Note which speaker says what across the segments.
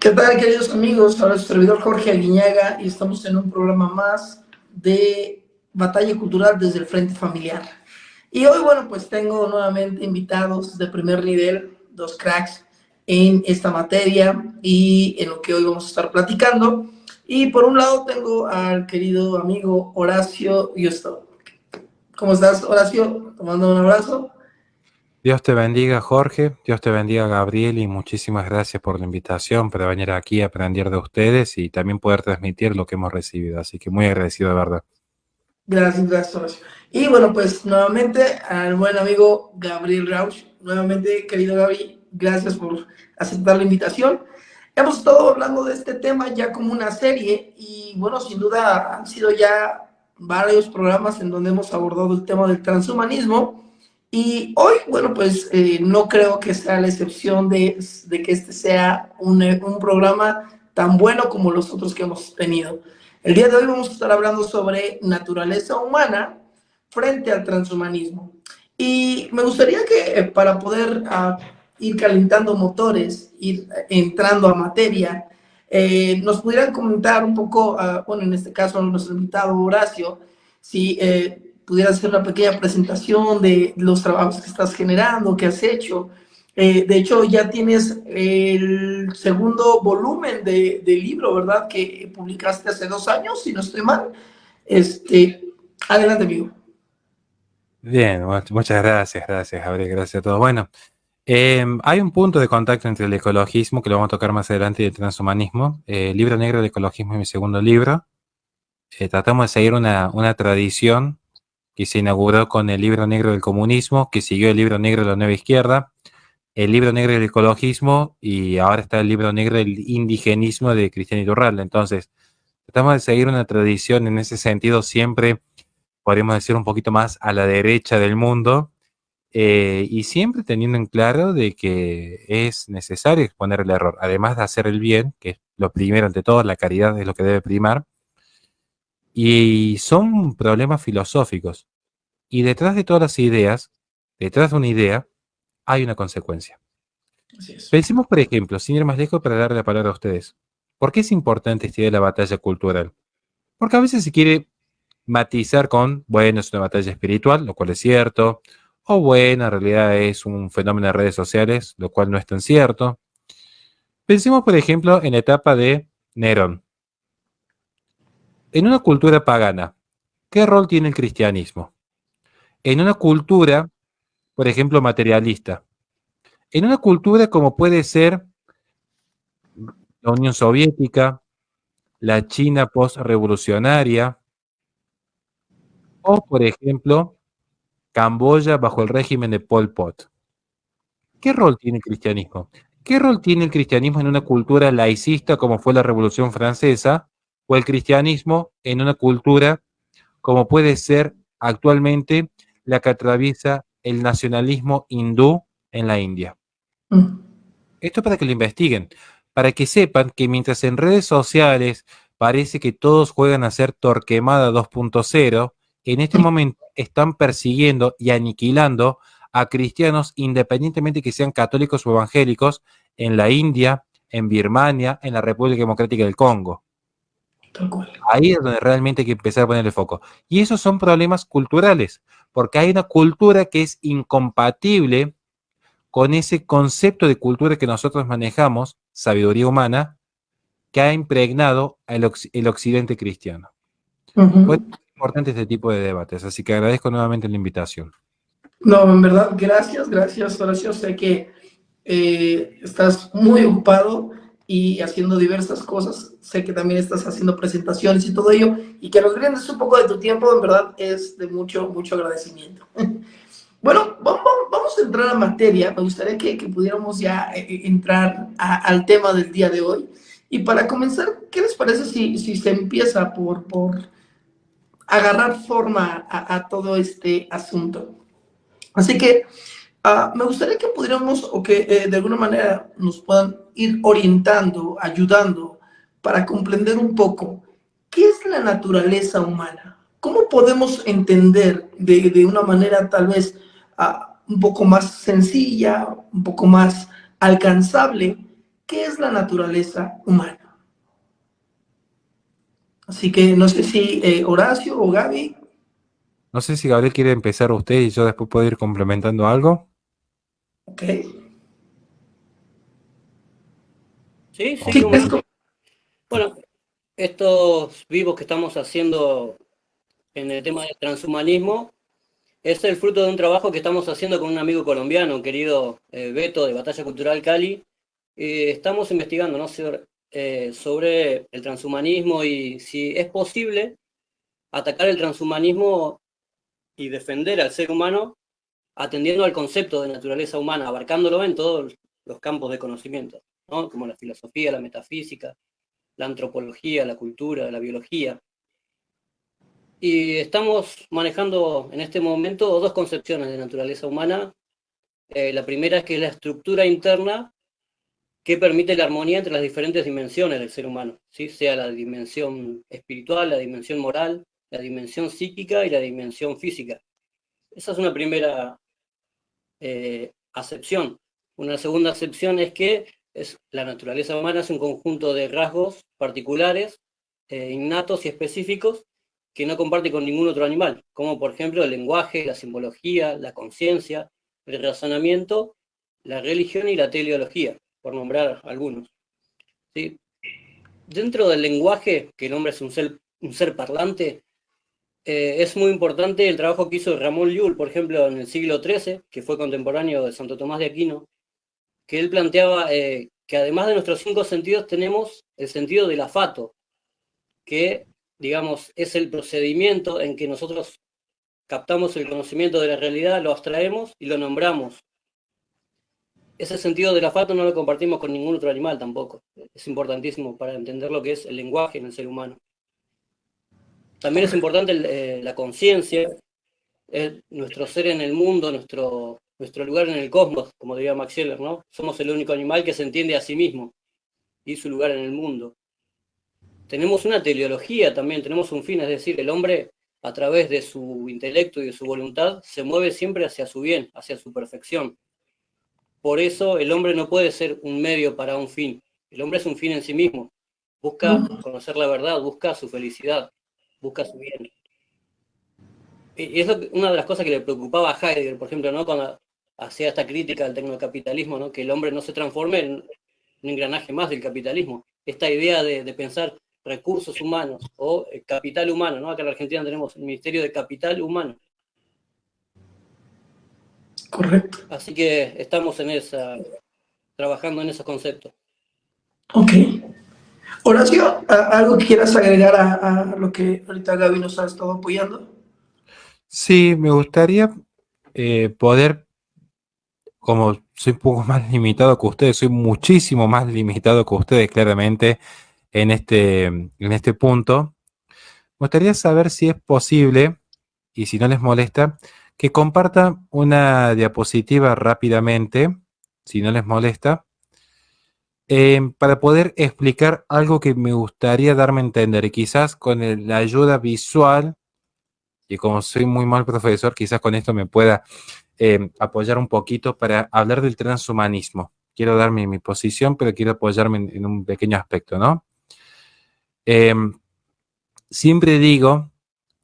Speaker 1: ¿Qué tal, queridos amigos? Ahora su servidor Jorge Aguiñaga y estamos en un programa más de Batalla Cultural desde el Frente Familiar. Y hoy, bueno, pues tengo nuevamente invitados de primer nivel, dos cracks en esta materia y en lo que hoy vamos a estar platicando. Y por un lado tengo al querido amigo Horacio Yusto. ¿Cómo estás, Horacio? Te mando un abrazo.
Speaker 2: Dios te bendiga, Jorge. Dios te bendiga, Gabriel, y muchísimas gracias por la invitación para venir aquí a aprender de ustedes y también poder transmitir lo que hemos recibido. Así que muy agradecido, de verdad.
Speaker 1: Gracias, Horacio. Y bueno, pues nuevamente al buen amigo Gabriel Rauch. Nuevamente, querido Gaby, gracias por aceptar la invitación. Hemos estado hablando de este tema ya como una serie y bueno, sin duda han sido ya varios programas en donde hemos abordado el tema del transhumanismo y hoy, bueno, pues no creo que sea la excepción de que este sea un programa tan bueno como los otros que hemos tenido. El día de hoy vamos a estar hablando sobre naturaleza humana frente al transhumanismo. Y me gustaría que para poder ir calentando motores, ir entrando a materia, nos pudieran comentar un poco, bueno, en este caso nuestro invitado Horacio, si pudiera hacer una pequeña presentación de los trabajos que estás generando, que has hecho. De hecho, ya tienes el segundo volumen de libro, ¿verdad? Que publicaste hace 2 años, si no estoy mal. Adelante, amigo.
Speaker 2: Bien, muchas gracias, Gabriel, gracias a todos. Bueno, hay un punto de contacto entre el ecologismo, que lo vamos a tocar más adelante, y el transhumanismo. El libro negro del ecologismo es mi segundo libro. Tratamos de seguir una tradición que se inauguró con el libro negro del comunismo, que siguió el libro negro de la nueva izquierda, el libro negro del ecologismo y ahora está el libro negro del indigenismo de Cristian Iturralde. Entonces, tratamos de seguir una tradición en ese sentido, siempre podríamos decir un poquito más a la derecha del mundo, y siempre teniendo en claro de que es necesario exponer el error, además de hacer el bien, que es lo primero ante todo, la caridad es lo que debe primar, y son problemas filosóficos. Y detrás de todas las ideas, detrás de una idea, hay una consecuencia.
Speaker 1: Así es.
Speaker 2: Pensemos, por ejemplo, sin ir más lejos para darle la palabra a ustedes. ¿Por qué es importante esta idea de la batalla cultural? Porque a veces se quiere matizar con, bueno, es una batalla espiritual, lo cual es cierto, o bueno, en realidad es un fenómeno de redes sociales, lo cual no es tan cierto. Pensemos, por ejemplo, en la etapa de Nerón. En una cultura pagana, ¿qué rol tiene el cristianismo? En una cultura, por ejemplo, materialista. En una cultura como puede ser la Unión Soviética, la China post-revolucionaria, o, por ejemplo, Camboya bajo el régimen de Pol Pot. ¿Qué rol tiene el cristianismo? ¿Qué rol tiene el cristianismo en una cultura laicista como fue la Revolución Francesa, o el cristianismo en una cultura como puede ser actualmente la que atraviesa el nacionalismo hindú en la India? Esto es para que lo investiguen, para que sepan que mientras en redes sociales parece que todos juegan a ser Torquemada 2.0, en este momento están persiguiendo y aniquilando a cristianos independientemente que sean católicos o evangélicos en la India, en Birmania, en la República Democrática del Congo.
Speaker 1: Tal cual.
Speaker 2: Ahí es donde realmente hay que empezar a poner el foco. Y esos son problemas culturales, porque hay una cultura que es incompatible con ese concepto de cultura que nosotros manejamos, sabiduría humana, que ha impregnado el occidente cristiano. Pues es importante este tipo de debates, así que agradezco nuevamente la invitación.
Speaker 1: No, en verdad, gracias, Horacio. Sé que estás muy ocupado y haciendo diversas cosas. Sé que también estás haciendo presentaciones y todo ello, y que nos brindes un poco de tu tiempo, en verdad, es de mucho, mucho agradecimiento. Bueno, vamos a entrar a materia. Me gustaría que pudiéramos ya entrar al tema del día de hoy. Y para comenzar, ¿qué les parece si se empieza por agarrar forma a todo este asunto? Así que me gustaría que pudiéramos o que de alguna manera nos puedan ir orientando, ayudando para comprender un poco qué es la naturaleza humana. ¿Cómo podemos entender de una manera tal vez un poco más sencilla, un poco más alcanzable, qué ¿qué es la naturaleza humana? Así que no sé si Horacio o Gaby.
Speaker 2: No sé si Gabriel quiere empezar usted y yo después puedo ir complementando algo.
Speaker 1: Ok.
Speaker 3: Sí, sí,
Speaker 1: Sí,
Speaker 3: cómo no. Bueno, estos vivos que estamos haciendo en el tema del transhumanismo es el fruto de un trabajo que estamos haciendo con un amigo colombiano, querido Beto de Batalla Cultural Cali. Estamos investigando, ¿no?, sobre el transhumanismo y si es posible atacar el transhumanismo y defender al ser humano atendiendo al concepto de naturaleza humana, abarcándolo en todos los campos de conocimiento, ¿no?, como la filosofía, la metafísica, la antropología, la cultura, la biología. Y estamos manejando en este momento dos concepciones de naturaleza humana. La primera es que es la estructura interna que permite la armonía entre las diferentes dimensiones del ser humano, ¿sí?, sea la dimensión espiritual, la dimensión moral, la dimensión psíquica y la dimensión física. Esa es una primera acepción. Una segunda acepción es que la naturaleza humana es un conjunto de rasgos particulares, innatos y específicos, que no comparte con ningún otro animal, como por ejemplo el lenguaje, la simbología, la conciencia, el razonamiento, la religión y la teleología, por nombrar algunos, ¿sí? Dentro del lenguaje, que el hombre es un ser parlante, es muy importante el trabajo que hizo Ramón Llull, por ejemplo, en el siglo XIII, que fue contemporáneo de Santo Tomás de Aquino, que él planteaba que además de nuestros cinco sentidos tenemos el sentido del olfato, que, digamos, es el procedimiento en que nosotros captamos el conocimiento de la realidad, lo abstraemos y lo nombramos. Ese sentido del olfato no lo compartimos con ningún otro animal tampoco. Es importantísimo para entender lo que es el lenguaje en el ser humano. También es importante la conciencia, nuestro ser en el mundo, nuestro lugar en el cosmos, como diría Max Scheler, ¿no? Somos el único animal que se entiende a sí mismo y su lugar en el mundo. Tenemos una teleología también, tenemos un fin, es decir, el hombre a través de su intelecto y de su voluntad se mueve siempre hacia su bien, hacia su perfección. Por eso el hombre no puede ser un medio para un fin. El hombre es un fin en sí mismo. Busca conocer la verdad, busca su felicidad, busca su bien. Y eso es una de las cosas que le preocupaba a Heidegger, por ejemplo, ¿no?, cuando hacía esta crítica al tecnocapitalismo, ¿no?, que el hombre no se transforme en un engranaje más del capitalismo. Esta idea de pensar recursos humanos o capital humano, ¿no? Acá en la Argentina tenemos el Ministerio de Capital Humano.
Speaker 1: Correcto.
Speaker 3: Así que estamos trabajando en esos conceptos.
Speaker 1: Ok. Horacio, ¿algo que quieras agregar a lo que ahorita Gaby nos ha estado apoyando?
Speaker 2: Sí, me gustaría poder, como soy un poco más limitado que ustedes, soy muchísimo más limitado que ustedes, claramente, en este punto. Me gustaría saber si es posible, y si no les molesta, que comparta una diapositiva rápidamente, si no les molesta, para poder explicar algo que me gustaría darme a entender, y quizás con la ayuda visual, y como soy muy mal profesor, quizás con esto me pueda apoyar un poquito para hablar del transhumanismo. Quiero dar mi posición, pero quiero apoyarme en un pequeño aspecto, ¿no? Siempre digo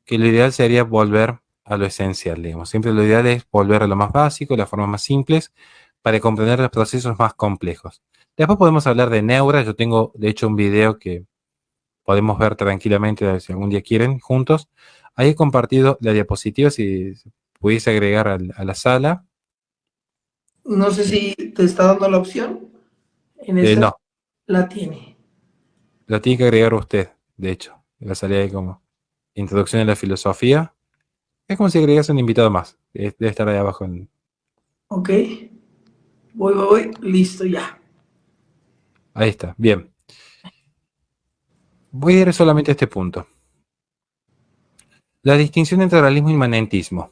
Speaker 2: que lo ideal sería volver a lo esencial, digamos. Siempre lo ideal es volver a lo más básico, las formas más simples, para comprender los procesos más complejos. Después podemos hablar de neura. Yo tengo, de hecho, un video que podemos ver tranquilamente si algún día quieren, juntos. Ahí he compartido la diapositiva, si pudiese agregar a la sala.
Speaker 1: No sé si te está dando la opción. En esa
Speaker 2: No,
Speaker 1: la tiene.
Speaker 2: la tiene que agregar usted, de hecho. La salida ahí como introducción a la filosofía. Es como si agregase un invitado más. Debe estar ahí abajo.
Speaker 1: Ok. Voy. Listo, ya.
Speaker 2: Ahí está, bien. Voy a ir solamente a este punto. La distinción entre realismo y inmanentismo.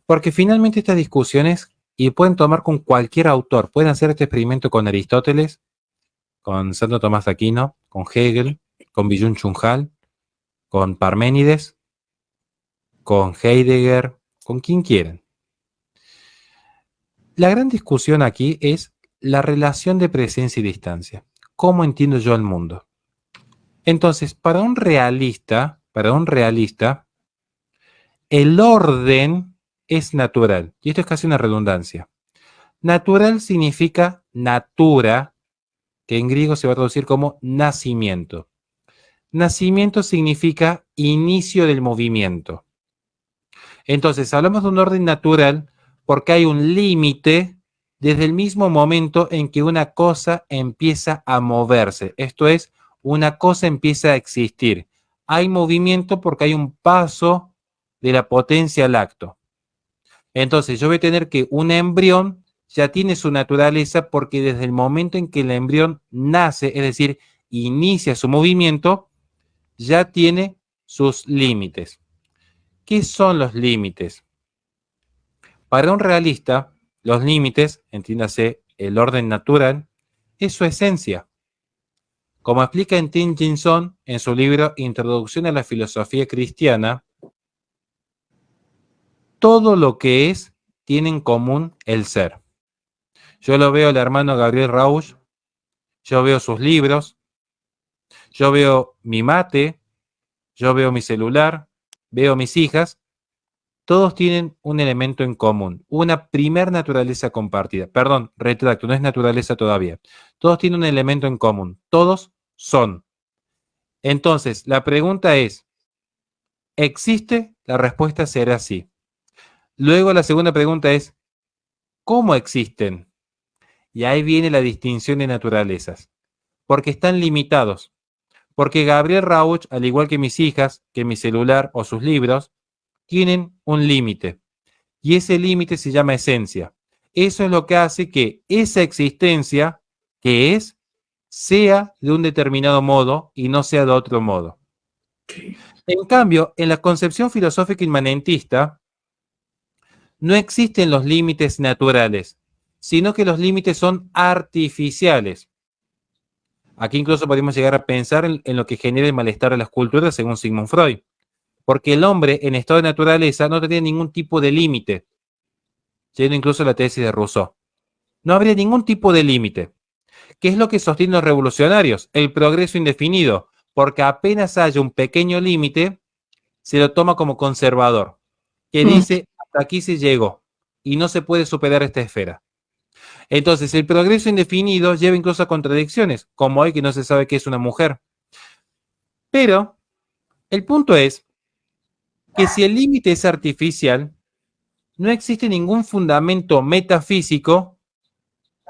Speaker 2: Porque finalmente estas discusiones, y pueden tomar con cualquier autor, pueden hacer este experimento con Aristóteles, con Santo Tomás de Aquino, con Hegel, con Byung-Chul Han, con Parménides, con Heidegger, con quien quieran. La gran discusión aquí es la relación de presencia y distancia. ¿Cómo entiendo yo el mundo? Entonces, para un realista, el orden es natural. Y esto es casi una redundancia. Natural significa natura, que en griego se va a traducir como nacimiento. Nacimiento significa inicio del movimiento. Entonces, hablamos de un orden natural porque hay un límite desde el mismo momento en que una cosa empieza a moverse. Esto es, una cosa empieza a existir. Hay movimiento porque hay un paso de la potencia al acto. Entonces, yo voy a tener que un embrión ya tiene su naturaleza porque desde el momento en que el embrión nace, es decir, inicia su movimiento, ya tiene sus límites. ¿Qué son los límites? Para un realista, los límites, entiéndase el orden natural, es su esencia. Como explica en Tim Jinson en su libro Introducción a la Filosofía Cristiana, todo lo que es tiene en común el ser. Yo lo veo al hermano Gabriel Rauch, yo veo sus libros, yo veo mi mate, yo veo mi celular, veo mis hijas, todos tienen un elemento en común, una primer naturaleza compartida. Perdón, retracto, no es naturaleza todavía. Todos tienen un elemento en común, todos son. Entonces, la pregunta es, ¿existe? La respuesta será sí. Luego la segunda pregunta es, ¿cómo existen? Y ahí viene la distinción de naturalezas, porque están limitados. Porque Gabriel Rauch, al igual que mis hijas, que mi celular o sus libros, tienen un límite. Y ese límite se llama esencia. Eso es lo que hace que esa existencia, que es, sea de un determinado modo y no sea de otro modo.
Speaker 1: Okay.
Speaker 2: En cambio, en la concepción filosófica inmanentista, no existen los límites naturales, sino que los límites son artificiales. Aquí incluso podemos llegar a pensar en lo que genera el malestar a las culturas según Sigmund Freud. Porque el hombre en estado de naturaleza no tendría ningún tipo de límite. Yendo incluso a la tesis de Rousseau. No habría ningún tipo de límite. ¿Qué es lo que sostienen los revolucionarios? El progreso indefinido. Porque apenas haya un pequeño límite, se lo toma como conservador. Que dice, hasta aquí se llegó. Y no se puede superar esta esfera. Entonces, el progreso indefinido lleva incluso a contradicciones. Como hoy que no se sabe qué es una mujer. Pero, el punto es que si el límite es artificial, no existe ningún fundamento metafísico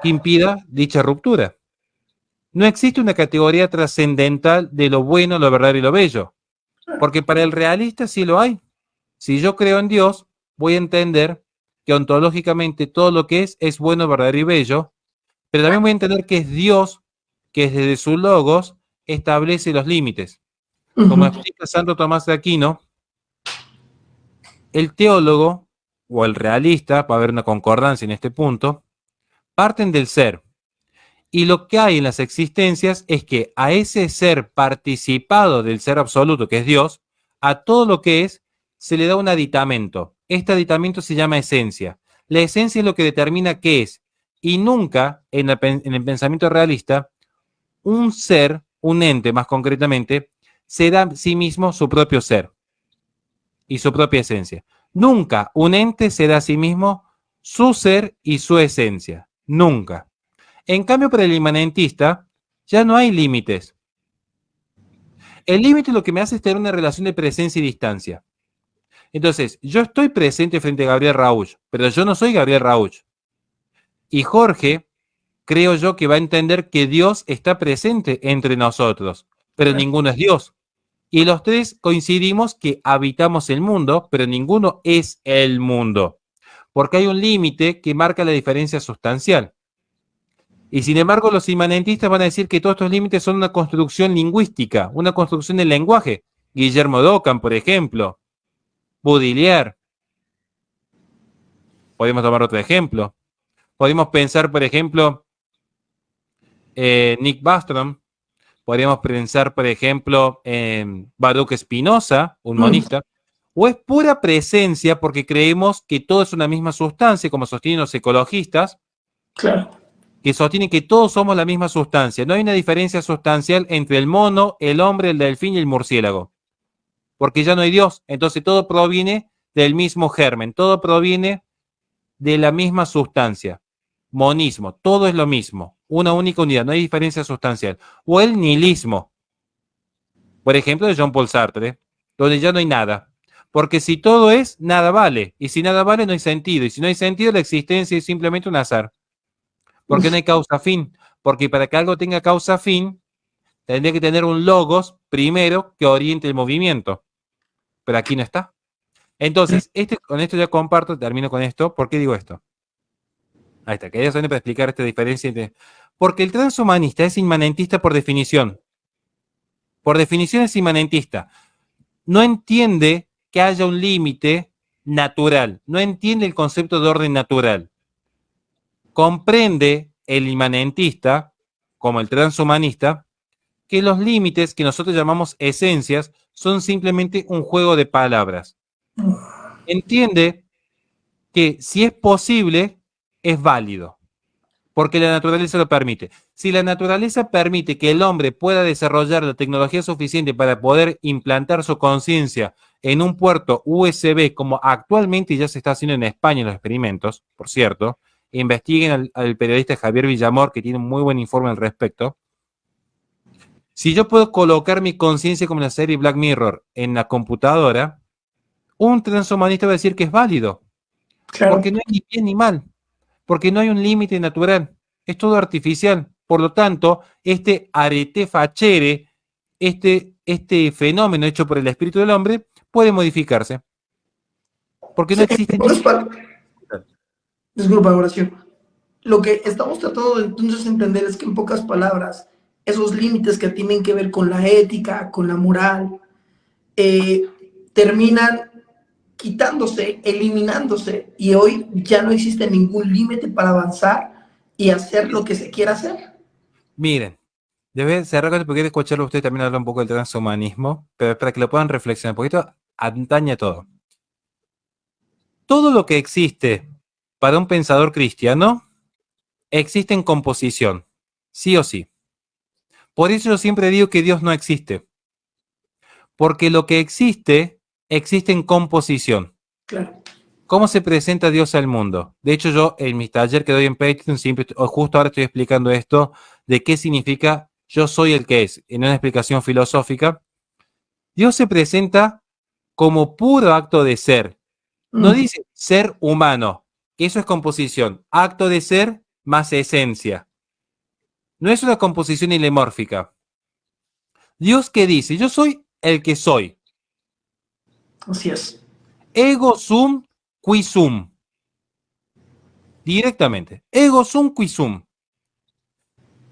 Speaker 2: que impida dicha ruptura. No existe una categoría trascendental de lo bueno, lo verdadero y lo bello. Porque para el realista sí lo hay. Si yo creo en Dios, voy a entender que ontológicamente todo lo que es bueno, verdadero y bello, pero también voy a entender que es Dios que desde su logos establece los límites. Como explica Santo Tomás de Aquino, el teólogo o el realista, va a haber una concordancia en este punto, parten del ser. Y lo que hay en las existencias es que a ese ser participado del ser absoluto, que es Dios, a todo lo que es, se le da un aditamento. Este aditamento se llama esencia. La esencia es lo que determina qué es. Y nunca, en el pensamiento realista, un ser, un ente más concretamente, se da a sí mismo su propio ser y su propia esencia. Nunca un ente se da a sí mismo su ser y su esencia. Nunca. En cambio, para el inmanentista, ya no hay límites. El límite lo que me hace es tener una relación de presencia y distancia. Entonces, yo estoy presente frente a Gabriel Rauch, pero yo no soy Gabriel Rauch. Y Jorge, creo yo que va a entender que Dios está presente entre nosotros, pero ninguno es Dios. Y los tres coincidimos que habitamos el mundo, pero ninguno es el mundo, porque hay un límite que marca la diferencia sustancial. Y sin embargo, los inmanentistas van a decir que todos estos límites son una construcción lingüística, una construcción del lenguaje. Guillermo Dockham, por ejemplo, Baudelaire. Podemos tomar otro ejemplo. Podemos pensar, por ejemplo, Nick Bostrom. Podríamos pensar, por ejemplo, en Baruch Spinoza, un monista. O es pura presencia porque creemos que todo es una misma sustancia, como sostienen los ecologistas.
Speaker 1: Claro.
Speaker 2: que sostiene que todos somos la misma sustancia. No hay una diferencia sustancial entre el mono, el hombre, el delfín y el murciélago. Porque ya no hay Dios. Entonces todo proviene del mismo germen. Todo proviene de la misma sustancia. Monismo. Todo es lo mismo. Una única unidad. No hay diferencia sustancial. O el nihilismo. Por ejemplo, de Jean-Paul Sartre, donde ya no hay nada. Porque si todo es, nada vale. Y si nada vale, no hay sentido. Y si no hay sentido, la existencia es simplemente un azar. Porque no hay causa-fin. Porque para que algo tenga causa-fin, tendría que tener un logos primero que oriente el movimiento. Pero aquí no está. Entonces, con esto ya comparto, termino con esto. ¿Por qué digo esto? Ahí está, quería solamente para explicar esta diferencia entre... Porque el transhumanista es inmanentista por definición. Por definición es inmanentista. No entiende que haya un límite natural. No entiende el concepto de orden natural. Comprende el inmanentista, como el transhumanista, que los límites que nosotros llamamos esencias son simplemente un juego de palabras. Entiende que si es posible, es válido, porque la naturaleza lo permite. Si la naturaleza permite que el hombre pueda desarrollar la tecnología suficiente para poder implantar su conciencia en un puerto USB, como actualmente ya se está haciendo en España en los experimentos, por cierto, investiguen al periodista Javier Villamor, que tiene un muy buen informe al respecto. Si yo puedo colocar mi conciencia como en la serie Black Mirror en la computadora, un transhumanista va a decir que es válido.
Speaker 1: Claro.
Speaker 2: Porque no hay ni bien ni mal. Porque no hay un límite natural. Es todo artificial. Por lo tanto, este arete facere, este fenómeno hecho por el espíritu del hombre, puede modificarse. Porque no existe ni...
Speaker 1: Disculpa, oración. Lo que estamos tratando de entonces entender es que en pocas palabras, esos límites que tienen que ver con la ética, con la moral, terminan quitándose, eliminándose, y hoy ya no existe ningún límite para avanzar y hacer lo que se quiera hacer.
Speaker 2: Miren, debe cerrar porque quiero escucharlo a usted también hablar un poco del transhumanismo, pero para que lo puedan reflexionar un poquito, atañe a todo. Todo lo que existe para un pensador cristiano existe en composición, sí o sí. Por eso yo siempre digo que Dios no existe, porque lo que existe, existe en composición.
Speaker 1: Claro.
Speaker 2: ¿Cómo se presenta Dios al mundo? De hecho, yo en mis talleres que doy en Patreon, siempre, justo ahora estoy explicando esto, de qué significa yo soy el que es, en una explicación filosófica. Dios se presenta como puro acto de ser. No dice ser humano, que eso es composición. Acto de ser más esencia. No es una composición ilemórfica. Dios que dice, yo soy el que soy.
Speaker 1: Así es.
Speaker 2: Ego sum qui sum. Directamente. Ego sum qui sum.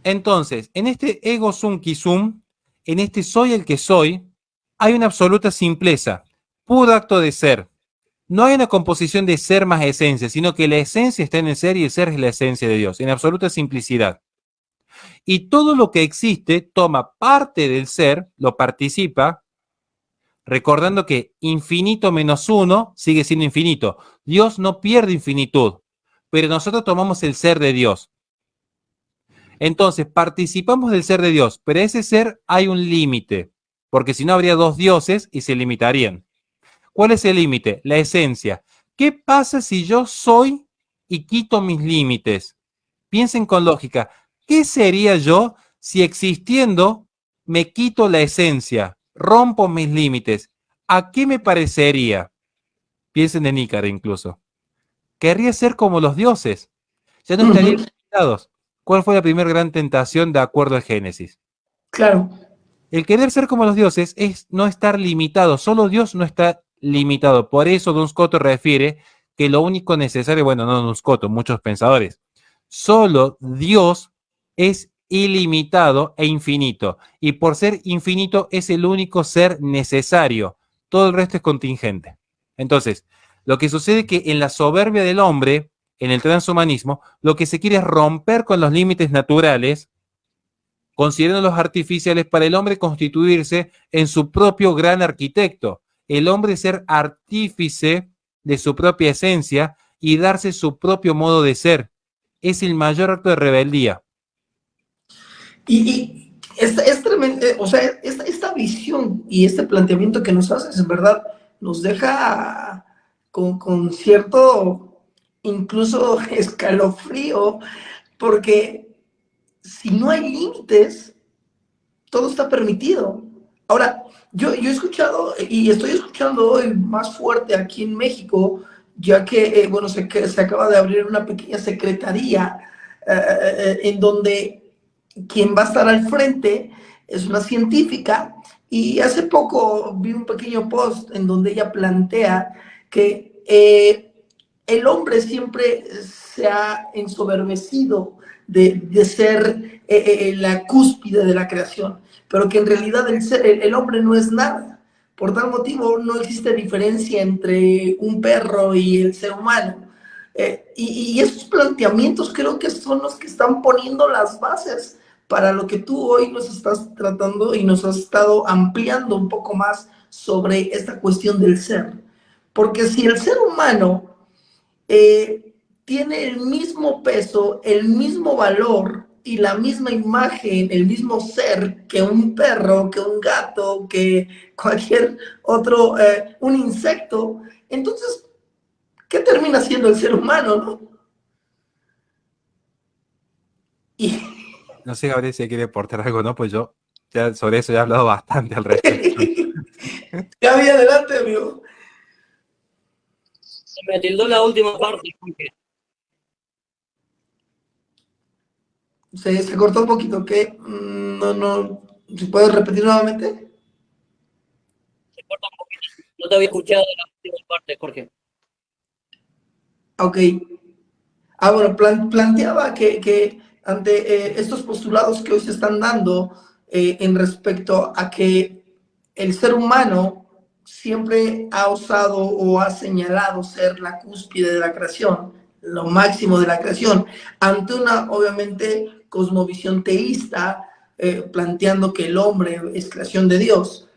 Speaker 2: Entonces, en este ego sum qui sum, en este soy el que soy, hay una absoluta simpleza. Puro acto de ser. No hay una composición de ser más esencia, sino que la esencia está en el ser y el ser es la esencia de Dios, en absoluta simplicidad. Y todo lo que existe toma parte del ser, lo participa, recordando que infinito menos uno sigue siendo infinito. Dios no pierde infinitud, pero nosotros tomamos el ser de Dios. Entonces, participamos del ser de Dios, pero ese ser hay un límite, porque si no habría dos dioses y se limitarían. ¿Cuál es el límite? La esencia. ¿Qué pasa si yo soy y quito mis límites? Piensen con lógica. ¿Qué sería yo si existiendo me quito la esencia, rompo mis límites? ¿A qué me parecería? Piensen en Ícaro incluso. Querría ser como los dioses. Ya no estarían limitados. ¿Cuál fue la primera gran tentación de acuerdo al Génesis?
Speaker 1: Claro.
Speaker 2: El querer ser como los dioses es no estar limitado. Solo Dios no está limitado. Por eso Duns Scotus refiere que lo único necesario, bueno, no Duns Scotus, muchos pensadores, solo Dios es ilimitado e infinito. Y por ser infinito es el único ser necesario. Todo el resto es contingente. Entonces, lo que sucede es que en la soberbia del hombre, en el transhumanismo, lo que se quiere es romper con los límites naturales, considerando los artificiales para el hombre constituirse en su propio gran arquitecto. El hombre ser artífice de su propia esencia y darse su propio modo de ser. es el mayor acto de rebeldía.
Speaker 1: Y es tremendo, o sea, esta visión y este planteamiento que nos haces, en verdad, nos deja con cierto, incluso escalofrío, porque si no hay límites, todo está permitido. Ahora, yo he escuchado y estoy escuchando hoy más fuerte aquí en México, ya que, bueno, se acaba de abrir una pequeña secretaría en donde quien va a estar al frente es una científica y hace poco vi un pequeño post en donde ella plantea que el hombre siempre se ha ensoberbecido de ser la cúspide de la creación, pero que en realidad el hombre no es nada. Por tal motivo no existe diferencia entre un perro y el ser humano. Y esos planteamientos creo que son los que están poniendo las bases para lo que tú hoy nos estás tratando y nos has estado ampliando un poco más sobre esta cuestión del ser. Porque si el ser humano tiene el mismo peso, el mismo valor y la misma imagen, el mismo ser que un perro, que un gato, que cualquier otro, un insecto, entonces, ¿qué termina siendo el ser humano, no? Y
Speaker 2: No sé, Gabriel, si quiere aportar algo, ¿no? Pues yo ya sobre eso ya he hablado bastante al respecto.
Speaker 1: Gaby, adelante, amigo.
Speaker 3: Se me tildó la última parte, porque
Speaker 1: Se cortó un poquito, ¿qué? No, ¿se puede repetir nuevamente?
Speaker 3: se corta un poquito. No te había escuchado la última parte, Jorge.
Speaker 1: Ok. Bueno, planteaba que ante estos postulados que hoy se están dando en respecto a que el ser humano siempre ha osado o ha señalado ser la cúspide de la creación, lo máximo de la creación, ante una, obviamente, cosmovisión teísta, planteando que el hombre es creación de Dios.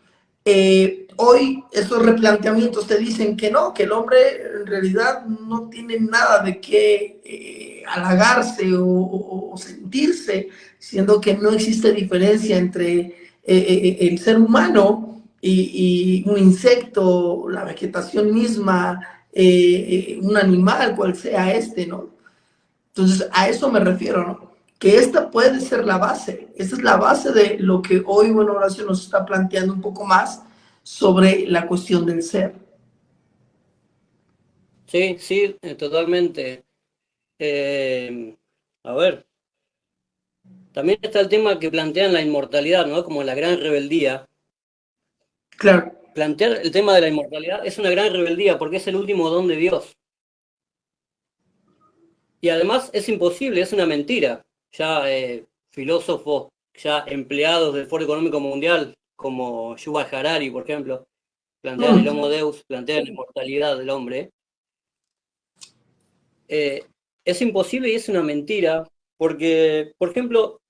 Speaker 1: Hoy estos replanteamientos te dicen que no, que el hombre en realidad no tiene nada de qué halagarse o sentirse, siendo que no existe diferencia entre el ser humano y un insecto, la vegetación misma, un animal, cual sea este, ¿no? Entonces, a eso me refiero, ¿no? Que esta puede ser la base. Esta es la base de lo que hoy, bueno, Horacio nos está planteando un poco más sobre la cuestión del ser.
Speaker 3: Sí, sí, totalmente. A ver, también está el tema que plantean la inmortalidad, ¿no? Como la gran rebeldía.
Speaker 1: Claro,
Speaker 3: Plantear el tema de la inmortalidad es una gran rebeldía porque es el último don de Dios. Y además es imposible, es una mentira. Ya filósofos, ya empleados del Foro Económico Mundial, como Yuval Harari, por ejemplo, plantean el Homo Deus, plantean la inmortalidad del hombre. Es imposible y es una mentira porque, por ejemplo,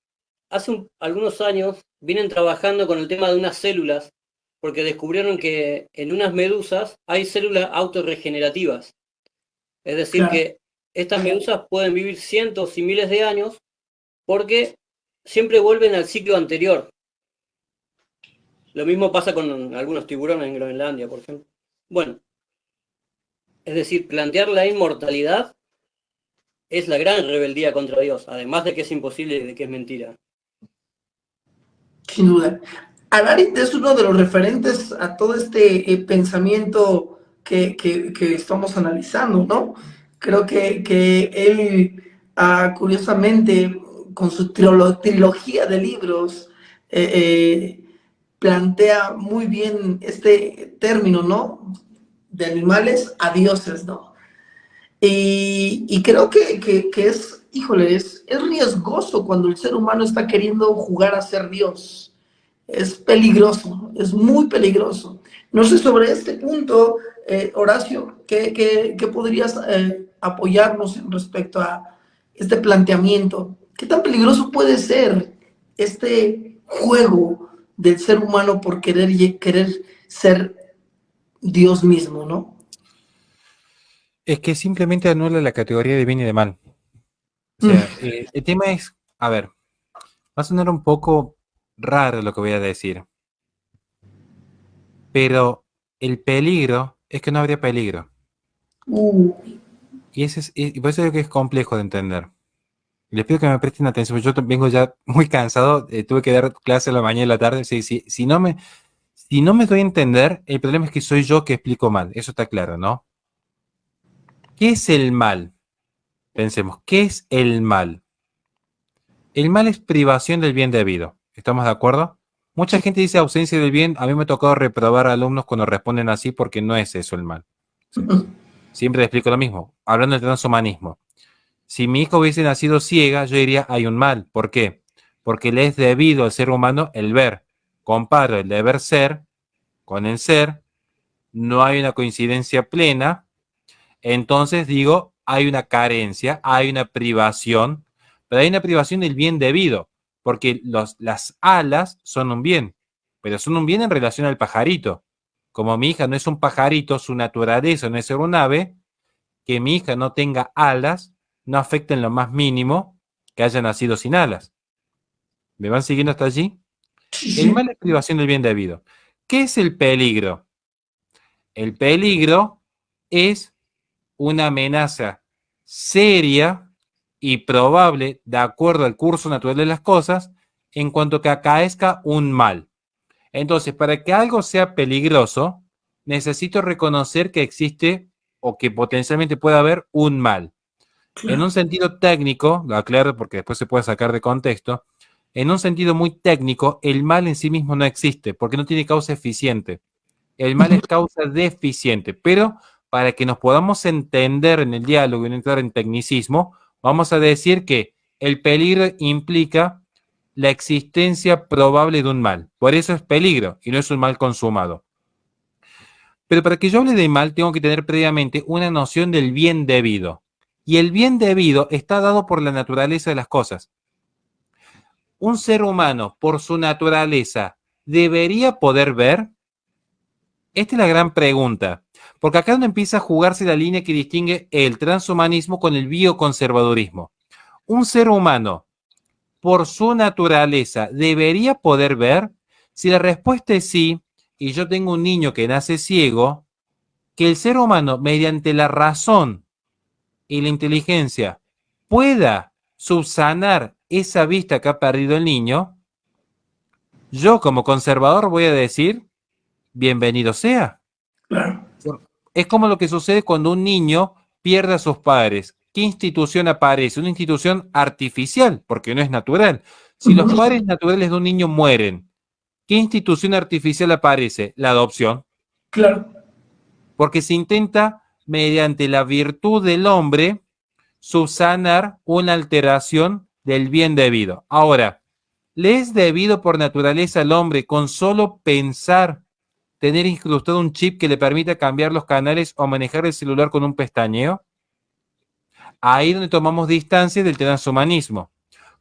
Speaker 3: hace algunos años vienen trabajando con el tema de unas células porque descubrieron que en unas medusas hay células autorregenerativas. Es decir,
Speaker 1: claro.
Speaker 3: que estas medusas pueden vivir cientos y miles de años porque siempre vuelven al ciclo anterior. Lo mismo pasa con algunos tiburones en Groenlandia, por ejemplo. Bueno, es decir, plantear la inmortalidad es la gran rebeldía contra Dios, además de que es imposible y de que es mentira.
Speaker 1: Sin duda. Harari es uno de los referentes a todo este pensamiento que estamos analizando, ¿no? Creo que él, curiosamente, con su trilogía de libros, eh, eh, plantea muy bien este término, ¿no? De animales a dioses, ¿no? Y creo que es, híjole, es riesgoso cuando el ser humano está queriendo jugar a ser Dios. Es peligroso, es muy peligroso. No sé sobre este punto, Horacio, ¿qué podrías apoyarnos en respecto a este planteamiento? ¿Qué tan peligroso puede ser este juego del ser humano por querer ser Dios mismo, ¿no?
Speaker 2: Es que simplemente anula la categoría de bien y de mal. O sea, el tema es, a ver, va a sonar un poco raro lo que voy a decir, pero el peligro es que no habría peligro.
Speaker 1: Uh,
Speaker 2: Y, y por eso digo que es complejo de entender. Les pido que me presten atención, porque yo vengo ya muy cansado, tuve que dar clase a la mañana y a la tarde. Si no me doy a entender, el problema es que soy yo que explico mal, eso está claro, ¿no? ¿Qué es el mal? Pensemos, ¿qué es el mal? El mal es privación del bien debido. ¿Estamos de acuerdo? Mucha gente dice ausencia del bien. A mí me ha tocado reprobar a alumnos cuando responden así porque no es eso el mal. Sí. Siempre les explico lo mismo. Hablando del transhumanismo. Si mi hijo hubiese nacido ciega, yo diría hay un mal. ¿Por qué? Porque le es debido al ser humano el ver. Comparo el deber ser con el ser. No hay una coincidencia plena. Entonces digo, hay una carencia, hay una privación, pero hay una privación del bien debido, porque las alas son un bien, pero son un bien en relación al pajarito. Como mi hija no es un pajarito, su naturaleza no es ser un ave, que mi hija no tenga alas no afecta en lo más mínimo que haya nacido sin alas. ¿Me van siguiendo hasta allí?
Speaker 1: sí,
Speaker 2: El
Speaker 1: sí.
Speaker 2: mal es privación del bien debido. ¿Qué es el peligro? El peligro es una amenaza seria y probable, de acuerdo al curso natural de las cosas, en cuanto que acaezca un mal. Entonces, para que algo sea peligroso, necesito reconocer que existe o que potencialmente puede haber un mal. En un
Speaker 1: Claro.
Speaker 2: sentido técnico, lo aclaro porque después se puede sacar de contexto, en un sentido muy técnico, el mal en sí mismo no existe porque no tiene causa eficiente. El mal es causa deficiente, pero para que nos podamos entender en el diálogo y no entrar en tecnicismo, vamos a decir que el peligro implica la existencia probable de un mal. Por eso es peligro y no es un mal consumado. Pero para que yo hable de mal, tengo que tener previamente una noción del bien debido. Y el bien debido está dado por la naturaleza de las cosas. Un ser humano, por su naturaleza, debería poder ver. Esta es la gran pregunta, porque acá es donde empieza a jugarse la línea que distingue el transhumanismo con el bioconservadurismo. Un ser humano, por su naturaleza, debería poder ver. Si la respuesta es sí, y yo tengo un niño que nace ciego, que el ser humano, mediante la razón y la inteligencia, pueda subsanar esa vista que ha perdido el niño, yo como conservador voy a decir, bienvenido sea.
Speaker 1: Claro.
Speaker 2: Es como lo que sucede cuando un niño pierde a sus padres. ¿Qué institución aparece? Una institución artificial, porque no es natural. Si los padres naturales de un niño mueren, ¿qué institución artificial aparece? La adopción.
Speaker 1: Claro.
Speaker 2: Porque se intenta, mediante la virtud del hombre, subsanar una alteración del bien debido. Ahora, ¿le es debido por naturaleza al hombre con solo pensar tener incrustado un chip que le permita cambiar los canales o manejar el celular con un pestañeo? Ahí es donde tomamos distancia del transhumanismo,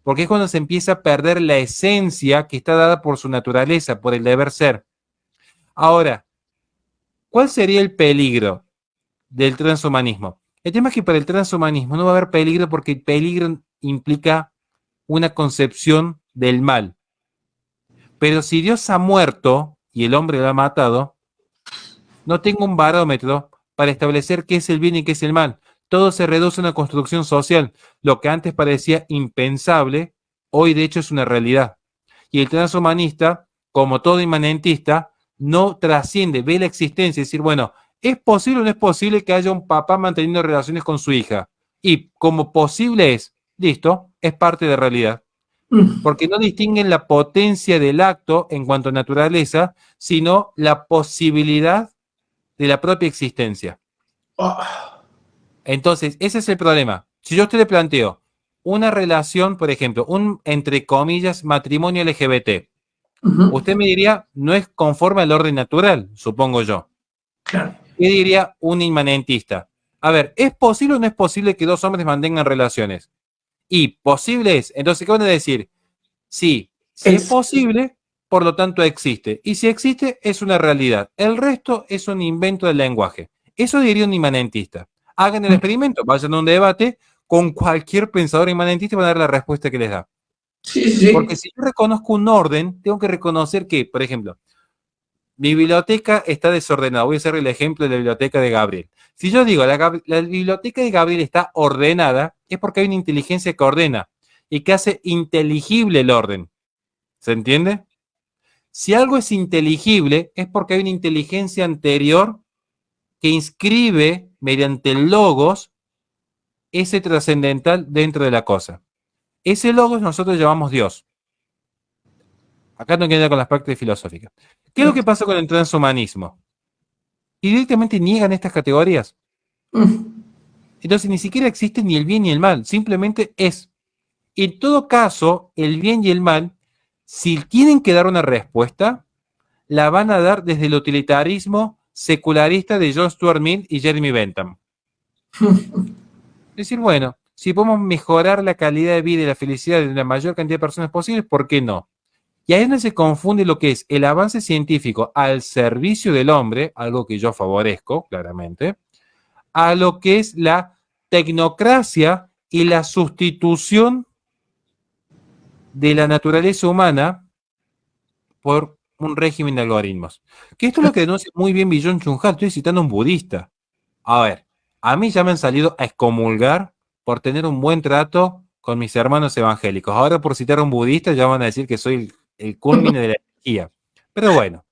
Speaker 2: porque es cuando se empieza a perder la esencia que está dada por su naturaleza, por el deber ser. Ahora, ¿cuál sería el peligro del transhumanismo? El tema es que para el transhumanismo no va a haber peligro porque el peligro implica una concepción del mal. Pero si Dios ha muerto y el hombre lo ha matado, no tengo un barómetro para establecer qué es el bien y qué es el mal. Todo se reduce a una construcción social. Lo que antes parecía impensable, hoy de hecho es una realidad. Y el transhumanista, como todo inmanentista, no trasciende, ve la existencia y decir, bueno, ¿es posible o no es posible que haya un papá manteniendo relaciones con su hija? Y como posible es, listo, es parte de realidad. Porque no distinguen la potencia del acto en cuanto a naturaleza, sino la posibilidad de la propia existencia.
Speaker 1: Oh,
Speaker 2: Entonces, ese es el problema. Si yo a usted le planteo una relación, por ejemplo, un, entre comillas, matrimonio LGBT, usted me diría, no es conforme al orden natural, supongo yo.
Speaker 1: claro.
Speaker 2: ¿Qué diría un inmanentista? A ver, ¿es posible o no es posible que dos hombres mantengan relaciones? Y posible es. Entonces, ¿qué van a decir? Sí, si es
Speaker 1: Es.
Speaker 2: posible, por lo tanto existe. Y si existe, es una realidad. El resto es un invento del lenguaje. Eso diría un inmanentista. Hagan el experimento, vayan a un debate con cualquier pensador inmanentista y van a dar la respuesta que les da.
Speaker 1: Sí, sí,
Speaker 2: Porque
Speaker 1: sí.
Speaker 2: si yo reconozco un orden, tengo que reconocer que, por ejemplo, mi biblioteca está desordenada. Voy a hacer el ejemplo de la biblioteca de Gabriel. Si yo digo la biblioteca de Gabriel está ordenada, es porque hay una inteligencia que ordena y que hace inteligible el orden. ¿Se entiende? Si algo es inteligible, es porque hay una inteligencia anterior que inscribe mediante logos ese trascendental dentro de la cosa. Ese logos nosotros llamamos Dios. Acá no queda con las prácticas filosóficas. ¿Qué es lo que pasa con el transhumanismo? Y directamente niegan estas categorías. Entonces ni siquiera existe ni el bien ni el mal, simplemente es. En todo caso, el bien y el mal, si tienen que dar una respuesta, la van a dar desde el utilitarismo secularista de John Stuart Mill y Jeremy Bentham. Es decir, bueno, si podemos mejorar la calidad de vida y la felicidad de la mayor cantidad de personas posibles, ¿por qué no? Y ahí es donde se confunde lo que es el avance científico al servicio del hombre, algo que yo favorezco, claramente, a lo que es la tecnocracia y la sustitución de la naturaleza humana por un régimen de algoritmos. Que esto es lo que denuncia muy bien Byung Chun Han. Estoy citando a un budista. A ver, a mí ya me han salido a excomulgar por tener un buen trato con mis hermanos evangélicos. Ahora por citar a un budista ya van a decir que soy el culmine de la energía. Pero bueno,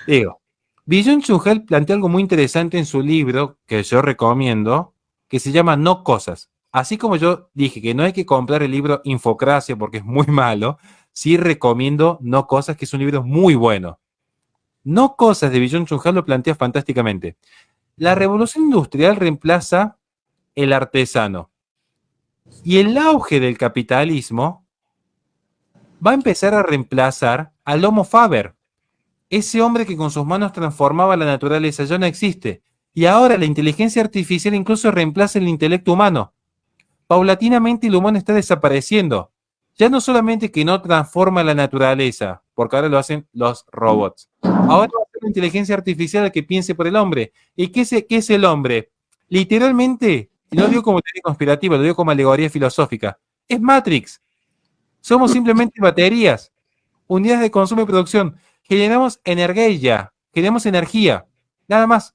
Speaker 2: digo, Byung Chun Han plantea algo muy interesante en su libro, que yo recomiendo, que se llama No Cosas. Así como yo dije que no hay que comprar el libro Infocracia porque es muy malo, sí recomiendo No Cosas, que es un libro muy bueno. No Cosas de Byung Chun Han lo plantea fantásticamente. La revolución industrial reemplaza el artesano. Y el auge del capitalismo va a empezar a reemplazar al Homo Faber. Ese hombre que con sus manos transformaba la naturaleza ya no existe. Y ahora la inteligencia artificial incluso reemplaza el intelecto humano. Paulatinamente el humano está desapareciendo. Ya no solamente que no transforma la naturaleza, porque ahora lo hacen los robots. Ahora va a ser la inteligencia artificial la que piense por el hombre. ¿Y qué es el hombre? Literalmente, y no lo digo como teoría conspirativa, lo digo como alegoría filosófica. Es Matrix. Somos simplemente baterías, unidades de consumo y producción. Generamos energía, generamos energía, nada más.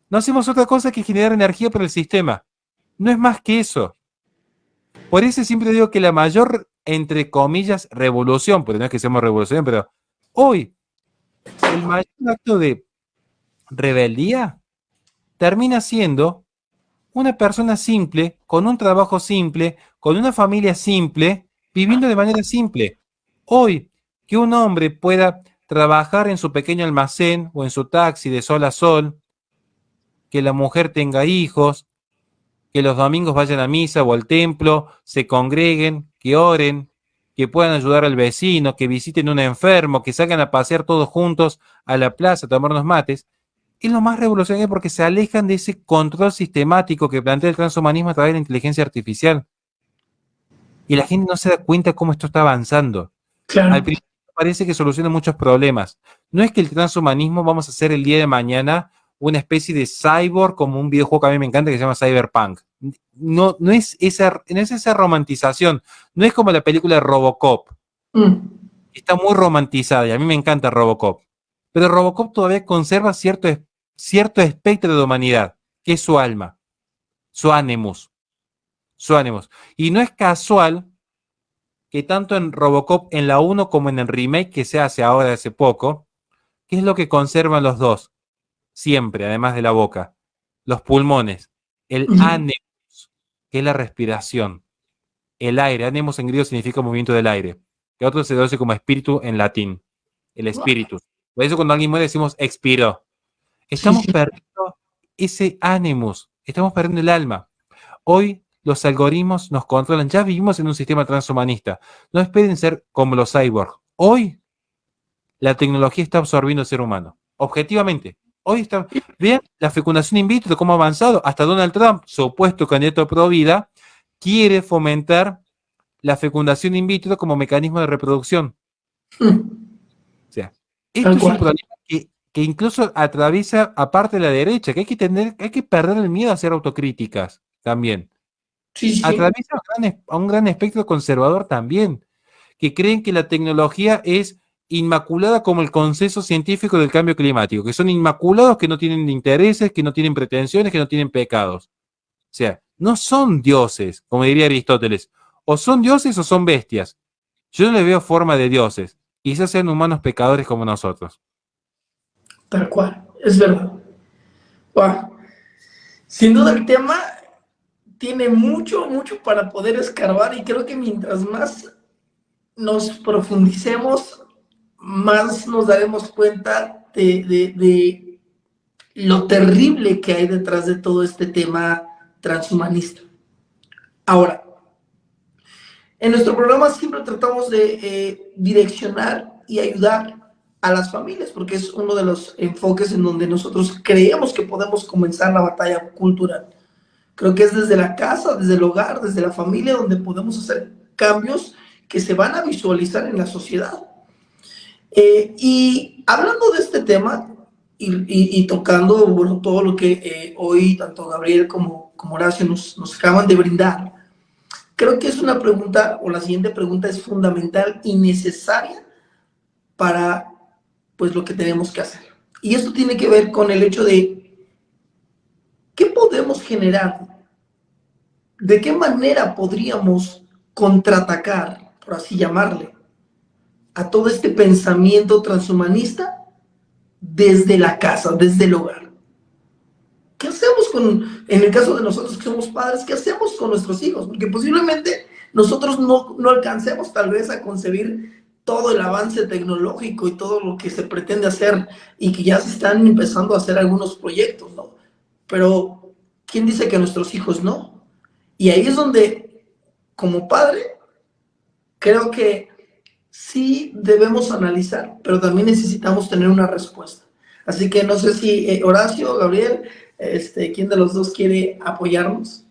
Speaker 2: No hacemos otra cosa que generar energía para el sistema. No es más que eso. Por eso siempre digo que la mayor, entre comillas, revolución, porque no es que seamos revolución, pero hoy el mayor acto de rebeldía termina siendo una persona simple, con un trabajo simple, con una familia simple, viviendo de manera simple. Hoy, que un hombre pueda trabajar en su pequeño almacén o en su taxi de sol a sol, que la mujer tenga hijos, que los domingos vayan a misa o al templo, se congreguen, que oren, que puedan ayudar al vecino, que visiten a un enfermo, que salgan a pasear todos juntos a la plaza a tomar unos mates, es lo más revolucionario porque se alejan de ese control sistemático que plantea el transhumanismo a través de la inteligencia artificial. Y la gente no se da cuenta cómo esto está avanzando.
Speaker 1: Claro.
Speaker 2: Al principio parece que soluciona muchos problemas. No es que el transhumanismo vamos a hacer el día de mañana una especie de cyborg como un videojuego que a mí me encanta que se llama Cyberpunk. No, no es esa romantización. No es como la película de Robocop. Está muy romantizada y a mí me encanta Robocop. Pero Robocop todavía conserva cierto espectro de humanidad, que es su alma, su animus. Y no es casual que tanto en Robocop en la 1 como en el remake que se hace ahora hace poco, ¿qué es lo que conservan los dos? Siempre, además de la boca, los pulmones, el animus, que es la respiración, el aire. Animus en griego significa movimiento del aire, que otro se traduce como espíritu en latín, el espíritu. Por eso cuando alguien muere decimos expiró. Estamos perdiendo ese animus, estamos perdiendo el alma. Hoy los algoritmos nos controlan, ya vivimos en un sistema transhumanista. No esperen ser como los cyborgs. Hoy la tecnología está absorbiendo al ser humano, objetivamente. Hoy está, vean la fecundación in vitro, cómo ha avanzado. Hasta Donald Trump, supuesto candidato pro vida, quiere fomentar la fecundación in vitro como mecanismo de reproducción. O sea, esto es un problema que incluso atraviesa aparte de la derecha, que hay que perder el miedo a hacer autocríticas también.
Speaker 1: Sí, sí, sí.
Speaker 2: Atraviesa a un gran espectro conservador también, que creen que la tecnología es inmaculada como el consenso científico del cambio climático, que son inmaculados, que no tienen intereses, que no tienen pretensiones, que no tienen pecados. O sea, no son dioses, como diría Aristóteles. O son dioses o son bestias. Yo no les veo forma de dioses. Quizás sean humanos pecadores como nosotros.
Speaker 1: Tal cual, es verdad. Wow. Sin duda el tema tiene mucho, mucho para poder escarbar y creo que mientras más nos profundicemos, más nos daremos cuenta de lo terrible que hay detrás de todo este tema transhumanista. Ahora, en nuestro programa siempre tratamos de direccionar y ayudar a las familias, porque es uno de los enfoques en donde nosotros creemos que podemos comenzar la batalla cultural. Creo que es desde la casa, desde el hogar, desde la familia, donde podemos hacer cambios que se van a visualizar en la sociedad. Y hablando de este tema y tocando bueno, todo lo que hoy tanto Gabriel como Horacio nos acaban de brindar, creo que es una pregunta, o la siguiente pregunta es fundamental y necesaria para pues lo que tenemos que hacer. Y esto tiene que ver con el hecho de qué podemos generar, de qué manera podríamos contraatacar, por así llamarle, a todo este pensamiento transhumanista desde la casa, desde el hogar. ¿Qué hacemos en el caso de nosotros que somos padres, qué hacemos con nuestros hijos? Porque posiblemente nosotros no alcancemos tal vez a concebir todo el avance tecnológico y todo lo que se pretende hacer y que ya se están empezando a hacer algunos proyectos, ¿no? Pero, ¿quién dice que nuestros hijos no? Y ahí es donde, como padre, creo que sí debemos analizar, pero también necesitamos tener una respuesta. Así que no sé si Horacio, Gabriel, ¿quién de los dos quiere apoyarnos?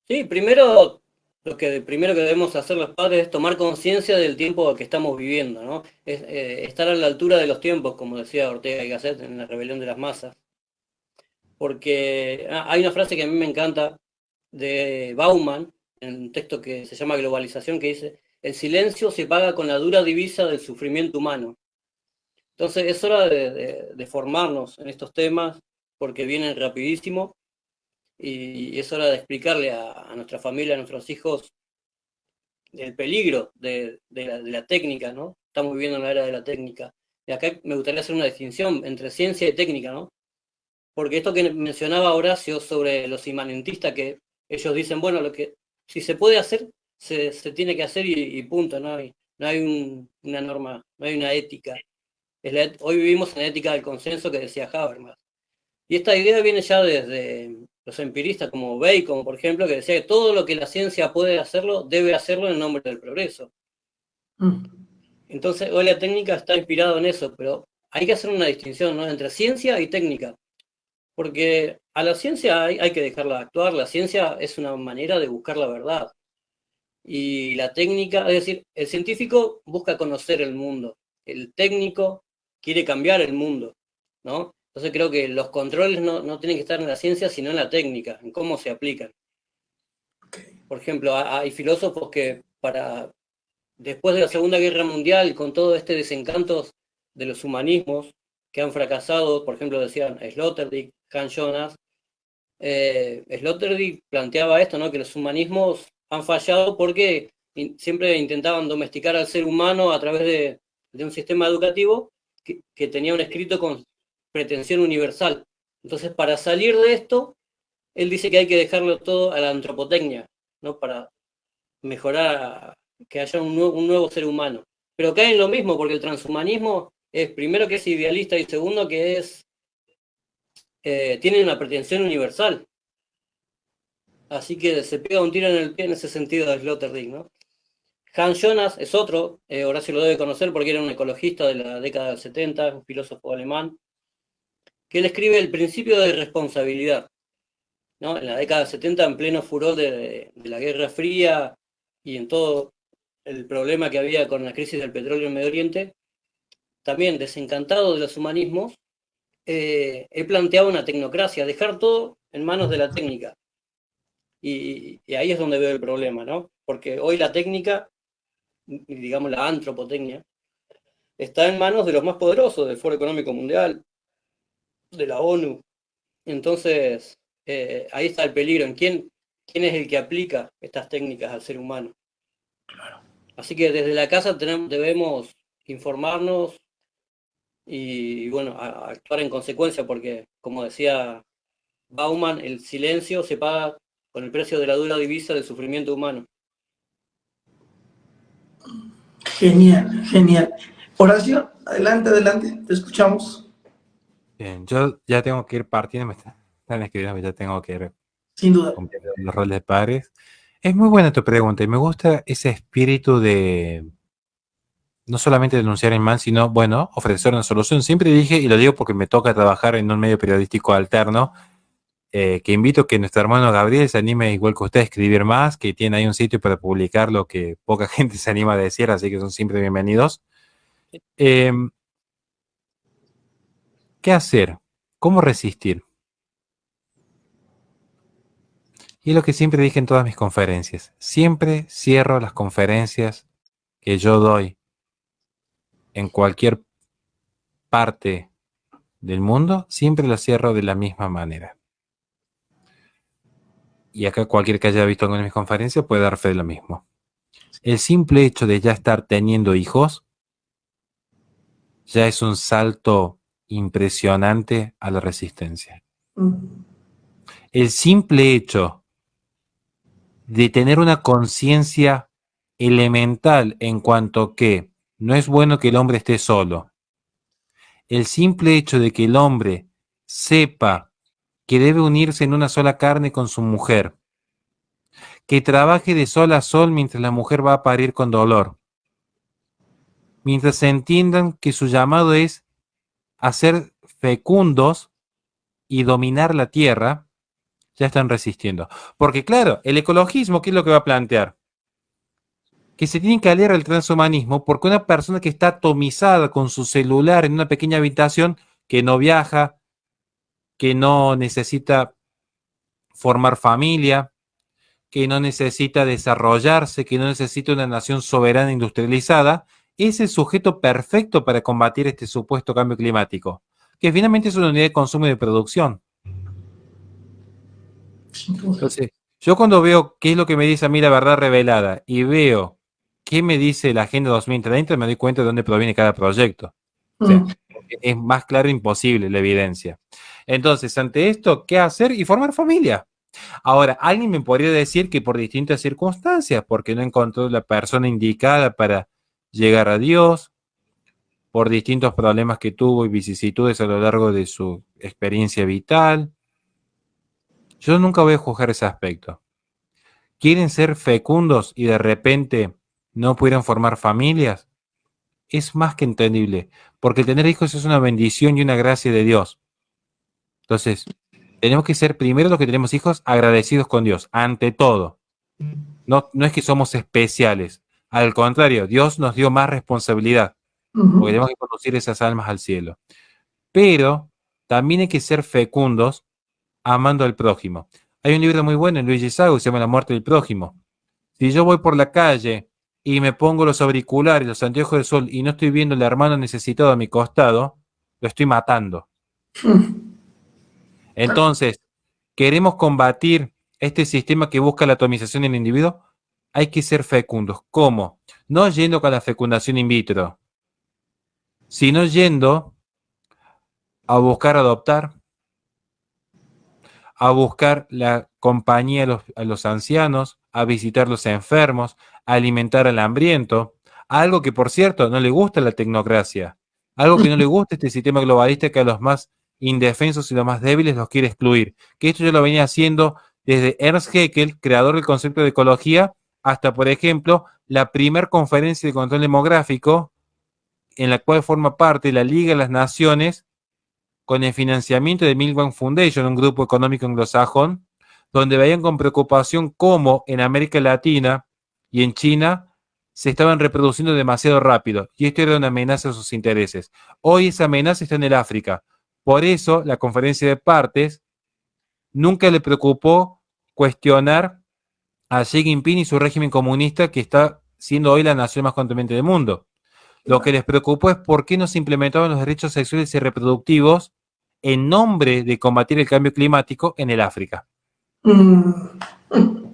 Speaker 3: Sí, primero, primero que debemos hacer los padres es tomar conciencia del tiempo que estamos viviendo, ¿no? Es, estar a la altura de los tiempos, como decía Ortega y Gasset en La rebelión de las masas. Porque hay una frase que a mí me encanta de Bauman, en un texto que se llama Globalización, que dice, el silencio se paga con la dura divisa del sufrimiento humano. Entonces es hora de formarnos en estos temas, porque vienen rapidísimo, y es hora de explicarle a nuestra familia, a nuestros hijos, el peligro de la técnica, ¿no? Estamos viviendo en la era de la técnica. Y acá me gustaría hacer una distinción entre ciencia y técnica, ¿no? Porque esto que mencionaba Horacio sobre los inmanentistas, que ellos dicen, bueno, lo que si se puede hacer, se tiene que hacer y punto, no hay una norma, no hay una ética. Hoy vivimos en la ética del consenso que decía Habermas. Y esta idea viene ya desde los empiristas como Bacon, por ejemplo, que decía que todo lo que la ciencia puede hacerlo, debe hacerlo en nombre del progreso. Entonces, hoy la técnica está inspirada en eso, pero hay que hacer una distinción, ¿no?, entre ciencia y técnica. Porque a la ciencia hay que dejarla actuar, la ciencia es una manera de buscar la verdad. Y la técnica, es decir, el científico busca conocer el mundo, el técnico quiere cambiar el mundo, ¿no? Entonces creo que los controles no tienen que estar en la ciencia, sino en la técnica, en cómo se aplican. Por ejemplo, hay filósofos que después de la Segunda Guerra Mundial, con todo este desencanto de los humanismos que han fracasado, por ejemplo, decían Sloterdijk, Hans Jonas, Sloterdijk planteaba esto, ¿no?, que los humanismos han fallado porque siempre intentaban domesticar al ser humano a través de un sistema educativo que tenía un escrito con pretensión universal. Entonces, para salir de esto, él dice que hay que dejarlo todo a la antropotecnia, ¿no?, para mejorar, que haya un nuevo ser humano. Pero cae en lo mismo, porque el transhumanismo es, primero, que es idealista, y segundo, que tiene una pretensión universal. Así que se pega un tiro en el pie en ese sentido de Sloterdijk, ¿no? Hans Jonas es otro, Horacio lo debe conocer porque era un ecologista de la década del 70, un filósofo alemán, que él escribe el principio de responsabilidad, ¿no? En la década del 70, en pleno furor de la Guerra Fría y en todo el problema que había con la crisis del petróleo en Medio Oriente, también desencantado de los humanismos, él planteaba una tecnocracia, dejar todo en manos de la técnica. Y ahí es donde veo el problema, ¿no? Porque hoy la técnica, digamos la antropotecnia, está en manos de los más poderosos, del Foro Económico Mundial, de la ONU. Entonces, ahí está el peligro, en quién es el que aplica estas técnicas al ser humano. Así que desde la casa debemos informarnos y bueno, actuar en consecuencia, porque como decía Bauman, el silencio se paga con el precio de la dura divisa del sufrimiento humano.
Speaker 1: Genial, genial. Horacio, adelante, adelante, te escuchamos.
Speaker 2: Bien, yo ya tengo que ir partiendo, me están escribiendo, ya tengo que ir
Speaker 1: Sin duda.
Speaker 2: cumpliendo los roles de padres. Es muy buena tu pregunta y me gusta ese espíritu de no solamente denunciar el mal, sino, bueno, ofrecer una solución. Siempre dije, y lo digo porque me toca trabajar en un medio periodístico alterno, que invito a que nuestro hermano Gabriel se anime igual que usted a escribir más, que tiene ahí un sitio para publicar lo que poca gente se anima a decir, así que son siempre bienvenidos. ¿Qué hacer? ¿Cómo resistir? Y es lo que siempre dije en todas mis conferencias. Siempre cierro las conferencias que yo doy en cualquier parte del mundo, siempre las cierro de la misma manera. Y acá cualquier que haya visto alguna de mis conferencias puede dar fe de lo mismo. El simple hecho de ya estar teniendo hijos ya es un salto impresionante a la resistencia. El simple hecho de tener una conciencia elemental en cuanto que no es bueno que el hombre esté solo. El simple hecho de que el hombre sepa que debe unirse en una sola carne con su mujer, que trabaje de sol a sol mientras la mujer va a parir con dolor, mientras se entiendan que su llamado es a ser fecundos y dominar la tierra, ya están resistiendo. Porque claro, el ecologismo, ¿qué es lo que va a plantear? Que se tiene que aliar al transhumanismo porque una persona que está atomizada con su celular en una pequeña habitación, que no viaja, que no necesita formar familia, que no necesita desarrollarse, que no necesita una nación soberana industrializada, es el sujeto perfecto para combatir este supuesto cambio climático, que finalmente es una unidad de consumo y de producción. Entonces, yo cuando veo qué es lo que me dice a mí la verdad revelada y veo qué me dice la Agenda 2030, me doy cuenta de dónde proviene cada proyecto. O sea, es más claro imposible la evidencia. Entonces, ante esto, ¿qué hacer? Y formar familia. Ahora, alguien me podría decir que por distintas circunstancias, porque no encontró la persona indicada para llegar a Dios, por distintos problemas que tuvo y vicisitudes a lo largo de su experiencia vital. Yo nunca voy a juzgar ese aspecto. ¿Quieren ser fecundos y de repente no pudieran formar familias? Es más que entendible, porque el tener hijos es una bendición y una gracia de Dios. Entonces, tenemos que ser primero los que tenemos hijos agradecidos con Dios, ante todo. No es que somos especiales. Al contrario, Dios nos dio más responsabilidad, porque tenemos que conducir esas almas al cielo. Pero también hay que ser fecundos amando al prójimo. Hay un libro muy bueno en Luigi Sago que se llama La muerte del prójimo. Si yo voy por la calle y me pongo los auriculares, los anteojos de sol y no estoy viendo al hermano necesitado a mi costado, lo estoy matando. Entonces, ¿queremos combatir este sistema que busca la atomización del individuo? Hay que ser fecundos. ¿Cómo? No yendo con la fecundación in vitro, sino yendo a buscar adoptar, a buscar la compañía a los ancianos, a visitar los enfermos, a alimentar al hambriento, algo que por cierto no le gusta la tecnocracia, algo que no le gusta este sistema globalista que a los más indefensos y los más débiles los quiere excluir, que esto yo lo venía haciendo desde Ernst Haeckel, creador del concepto de ecología, hasta por ejemplo la primer conferencia de control demográfico en la cual forma parte la Liga de las Naciones con el financiamiento de Milbank Foundation, un grupo económico anglosajón, donde veían con preocupación cómo en América Latina y en China se estaban reproduciendo demasiado rápido, y esto era una amenaza a sus intereses. Hoy esa amenaza está en el África. Por eso la conferencia de partes nunca le preocupó cuestionar a Xi Jinping y su régimen comunista que está siendo hoy la nación más contaminante del mundo. Lo que les preocupó es por qué no se implementaban los derechos sexuales y reproductivos en nombre de combatir el cambio climático en el África.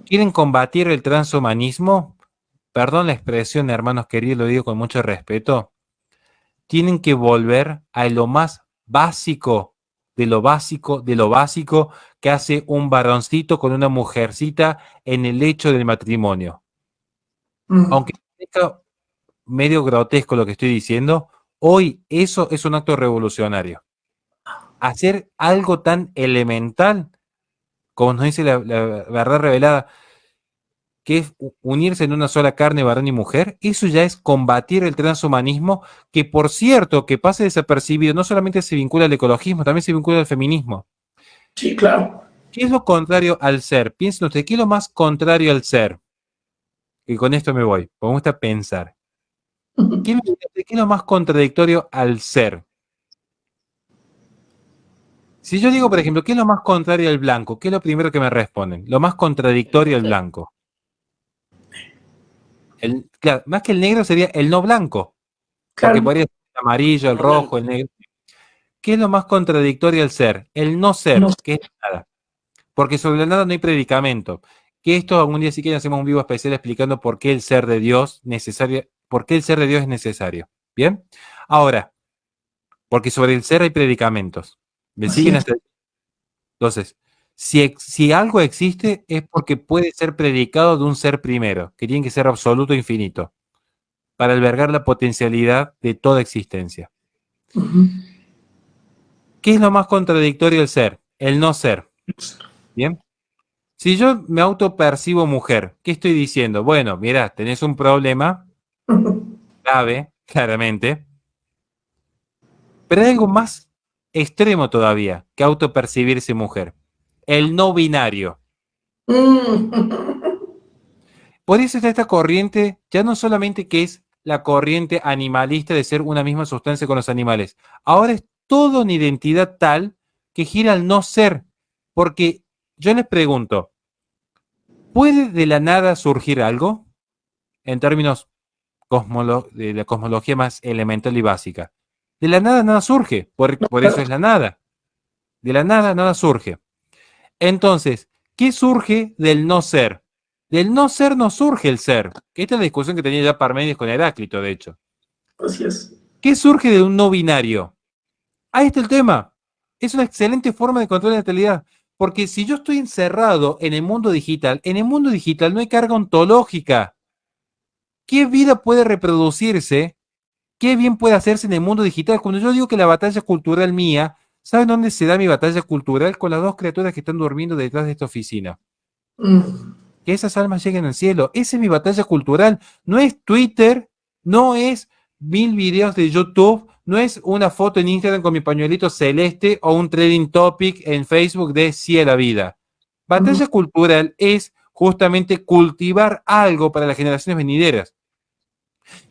Speaker 2: ¿Quieren combatir el transhumanismo? Perdón la expresión, hermanos queridos, lo digo con mucho respeto. Tienen que volver a lo más básico, de lo básico, de lo básico que hace un varoncito con una mujercita en el lecho del matrimonio. Aunque parezca medio grotesco lo que estoy diciendo, hoy eso es un acto revolucionario. Hacer algo tan elemental, como nos dice la verdad revelada, que es unirse en una sola carne, varón y mujer, eso ya es combatir el transhumanismo, que por cierto, que pase desapercibido, no solamente se vincula al ecologismo, también se vincula al feminismo.
Speaker 1: Sí, claro.
Speaker 2: ¿Qué es lo contrario al ser? Piensen ustedes, ¿qué es lo más contrario al ser? Y con esto me voy, me gusta pensar. ¿Qué es lo más contradictorio al ser? Si yo digo, por ejemplo, ¿qué es lo más contrario al blanco? ¿Qué es lo primero que me responden? Lo más contradictorio al blanco. Claro, más que el negro sería el no blanco. Porque
Speaker 1: Claro.
Speaker 2: podría ser el amarillo, el
Speaker 3: No
Speaker 2: rojo,
Speaker 3: blanco.
Speaker 2: el negro. ¿Qué es lo más contradictorio al ser? El no ser,
Speaker 1: No.
Speaker 2: que es nada. Porque sobre la nada no hay predicamento. Que esto algún día sí que hacemos un vivo especial explicando por qué el ser de Dios necesario, por qué el ser de Dios es necesario. ¿Bien? Ahora, porque sobre el ser hay predicamentos. ¿Me
Speaker 1: Así
Speaker 2: siguen
Speaker 1: es.
Speaker 2: hasta ahí? Entonces, si algo existe es porque puede ser predicado de un ser primero, que tiene que ser absoluto e infinito, para albergar la potencialidad de toda existencia. ¿Qué es lo más contradictorio del ser? El no ser. ¿Bien? Si yo me autopercibo mujer, ¿qué estoy diciendo? Bueno, mira, tenés un problema grave, claramente, pero hay algo más extremo todavía que autopercibirse mujer. El no binario. Por eso está esta corriente, ya no solamente que es la corriente animalista de ser una misma sustancia con los animales, ahora es toda una identidad tal que gira al no ser, porque yo les pregunto, ¿puede de la nada surgir algo? En términos de la cosmología más elemental y básica. De la nada nada surge, por eso es la nada. De la nada nada surge. Entonces, ¿qué surge del no ser? Del no ser no surge el ser. Que esta es la discusión que tenía ya Parménides con Heráclito, de hecho.
Speaker 1: Así es.
Speaker 2: ¿Qué surge de un no binario? Ahí está el tema. Es una excelente forma de encontrar la natalidad. Porque si yo estoy encerrado en el mundo digital no hay carga ontológica. ¿Qué vida puede reproducirse? ¿Qué bien puede hacerse en el mundo digital? Cuando yo digo que la batalla cultural mía, ¿saben dónde se da mi batalla cultural? Con las dos criaturas que están durmiendo detrás de esta oficina. Que esas almas lleguen al cielo. Esa es mi batalla cultural. No es Twitter, no es 1000 videos de YouTube, no es una foto en Instagram con mi pañuelito celeste o un trending topic en Facebook de sí a la vida. Batalla cultural es justamente cultivar algo para las generaciones venideras.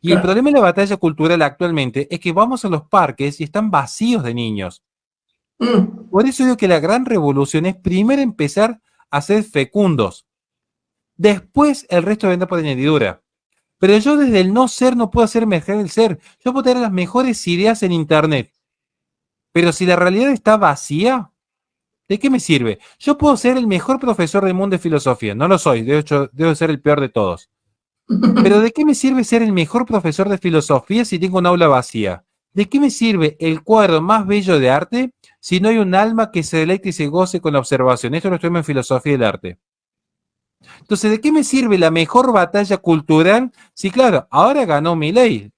Speaker 2: Y el problema de la batalla cultural actualmente es que vamos a los parques y están vacíos de niños. Por eso digo que la gran revolución es primero empezar a ser fecundos. Después el resto vendrá por añadidura. Pero yo desde el no ser no puedo hacer emerger el ser. Yo puedo tener las mejores ideas en internet. Pero si la realidad está vacía, ¿de qué me sirve? Yo puedo ser el mejor profesor del mundo de filosofía. No lo soy, de hecho, debo ser el peor de todos. Pero ¿de qué me sirve ser el mejor profesor de filosofía si tengo un aula vacía? ¿De qué me sirve el cuadro más bello de arte si no hay un alma que se deleite y se goce con la observación? Esto lo estudiamos en filosofía del arte. Entonces, ¿de qué me sirve la mejor batalla cultural si, claro, ahora ganó Milei?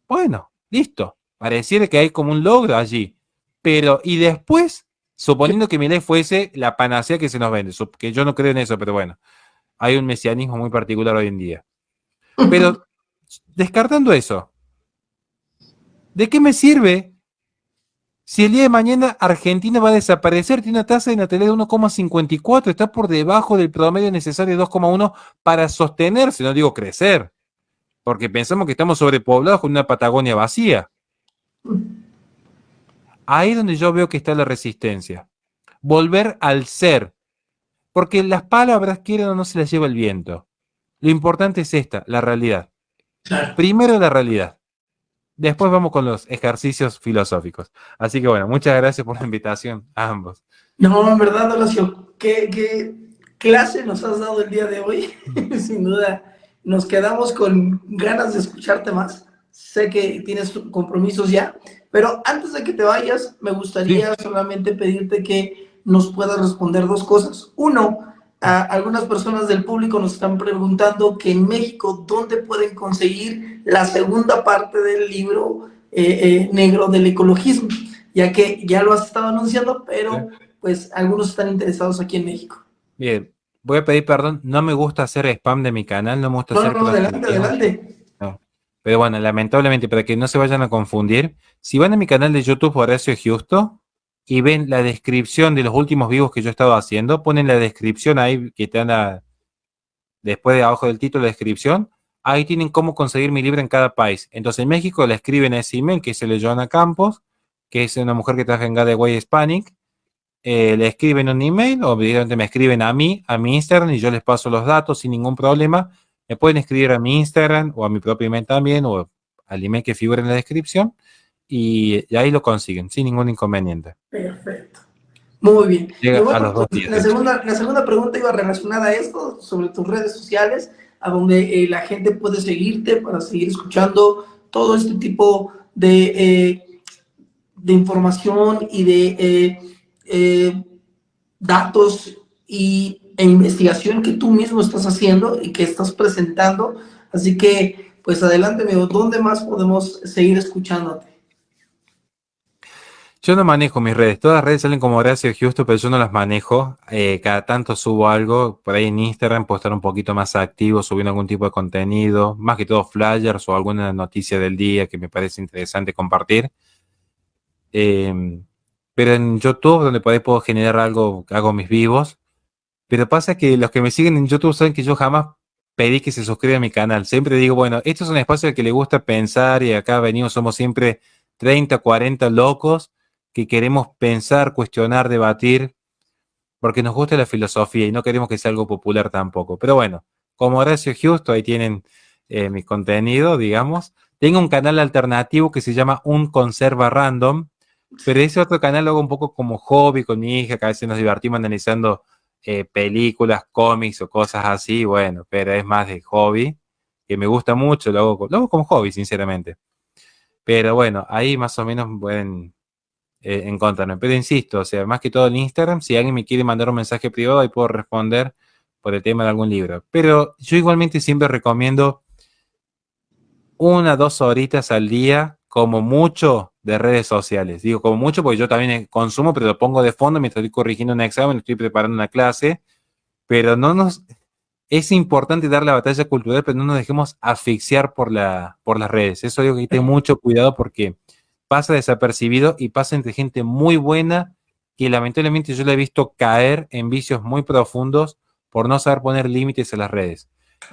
Speaker 2: Bueno, listo. Pareciera que hay como un logro allí. Pero, y después, suponiendo que Milei fuese la panacea que se nos vende, que yo no creo en eso, pero bueno, hay un mesianismo muy particular hoy en día. Pero descartando eso, ¿de qué me sirve si el día de mañana Argentina va a desaparecer? Tiene una tasa de natalidad de 1,54, está por debajo del promedio necesario de 2,1 para sostenerse, no digo crecer, porque pensamos que estamos sobrepoblados con una Patagonia vacía. Ahí es donde yo veo que está la resistencia. volver al ser, porque las palabras, quieren o no, se las lleva el viento. Lo importante es esta, la realidad.
Speaker 1: Claro.
Speaker 2: Primero la realidad. Después vamos con los ejercicios filosóficos. Así que bueno, muchas gracias por la invitación a ambos.
Speaker 1: No, en verdad, Horacio, qué clase nos has dado el día de hoy. Sin duda, nos quedamos con ganas de escucharte más. Sé que tienes compromisos ya, pero antes de que te vayas, me gustaría solamente pedirte que nos puedas responder dos cosas. Uno, algunas personas del público nos están preguntando que en México, ¿dónde pueden conseguir la segunda parte del libro negro del ecologismo? Ya que ya lo has estado anunciando, pero pues algunos están interesados aquí en México.
Speaker 2: Bien, voy a pedir perdón, no me gusta hacer spam de mi canal, no me gusta hacer
Speaker 1: Adelante,
Speaker 2: proselitismo.
Speaker 1: adelante.
Speaker 2: No. Pero bueno, lamentablemente, para que no se vayan a confundir, si van a mi canal de YouTube Horacio Giusto y ven la descripción de los últimos vivos que yo he estado haciendo, ponen la descripción ahí que te anda después de abajo del título de descripción, ahí tienen cómo conseguir mi libro en cada país. Entonces en México le escriben a ese email que es el de Joana Campos, que es una mujer que trabaja en Gateway Hispanic, le escriben un email o directamente me escriben a mí, a mi Instagram, y yo les paso los datos sin ningún problema. Me pueden escribir a mi Instagram o a mi propio email también o al email que figura en la descripción y ahí lo consiguen sin ningún inconveniente.
Speaker 1: Perfecto. Muy bien. Y
Speaker 2: Llega a
Speaker 1: bueno,
Speaker 2: los 2
Speaker 1: pues,
Speaker 2: días.
Speaker 1: la segunda pregunta iba relacionada a esto, sobre tus redes sociales, a donde la gente puede seguirte para seguir escuchando todo este tipo de información y de datos e investigación que tú mismo estás haciendo y que estás presentando. Así que, pues adelante, amigo, ¿dónde más podemos seguir escuchándote?
Speaker 2: Yo no manejo mis redes, todas las redes salen como Horacio Justo, pero yo no las manejo. Cada tanto subo algo, por ahí en Instagram puedo estar un poquito más activo, subiendo algún tipo de contenido, más que todo flyers o alguna noticia del día que me parece interesante compartir. Pero en YouTube, donde por ahí puedo generar algo, hago mis vivos. Pero pasa que los que me siguen en YouTube saben que yo jamás pedí que se suscriban a mi canal. Siempre digo, bueno, esto es un espacio al que le gusta pensar y acá venimos, somos siempre 30, 40 locos que queremos pensar, cuestionar, debatir, porque nos gusta la filosofía y no queremos que sea algo popular tampoco. Pero bueno, como Horacio Justo, ahí tienen mi contenido, digamos. Tengo un canal alternativo que se llama Un Conserva Random, pero ese otro canal lo hago un poco como hobby con mi hija, que a veces nos divertimos analizando películas, cómics o cosas así, bueno, pero es más de hobby, que me gusta mucho, lo hago como hobby, sinceramente. Pero bueno, ahí más o menos pueden encontrarme. Pero insisto, o sea, más que todo en Instagram, si alguien me quiere mandar un mensaje privado, ahí puedo responder por el tema de algún libro. Pero yo igualmente siempre recomiendo 1, 2 horitas al día, como mucho, de redes sociales. Digo como mucho porque yo también consumo, pero lo pongo de fondo mientras estoy corrigiendo un examen, estoy preparando una clase, pero no nos... Es importante dar la batalla cultural, pero no nos dejemos asfixiar por las redes. Eso digo que hay que tener mucho cuidado porque pasa desapercibido y pasa entre gente muy buena que lamentablemente yo la he visto caer en vicios muy profundos por no saber poner límites a las redes.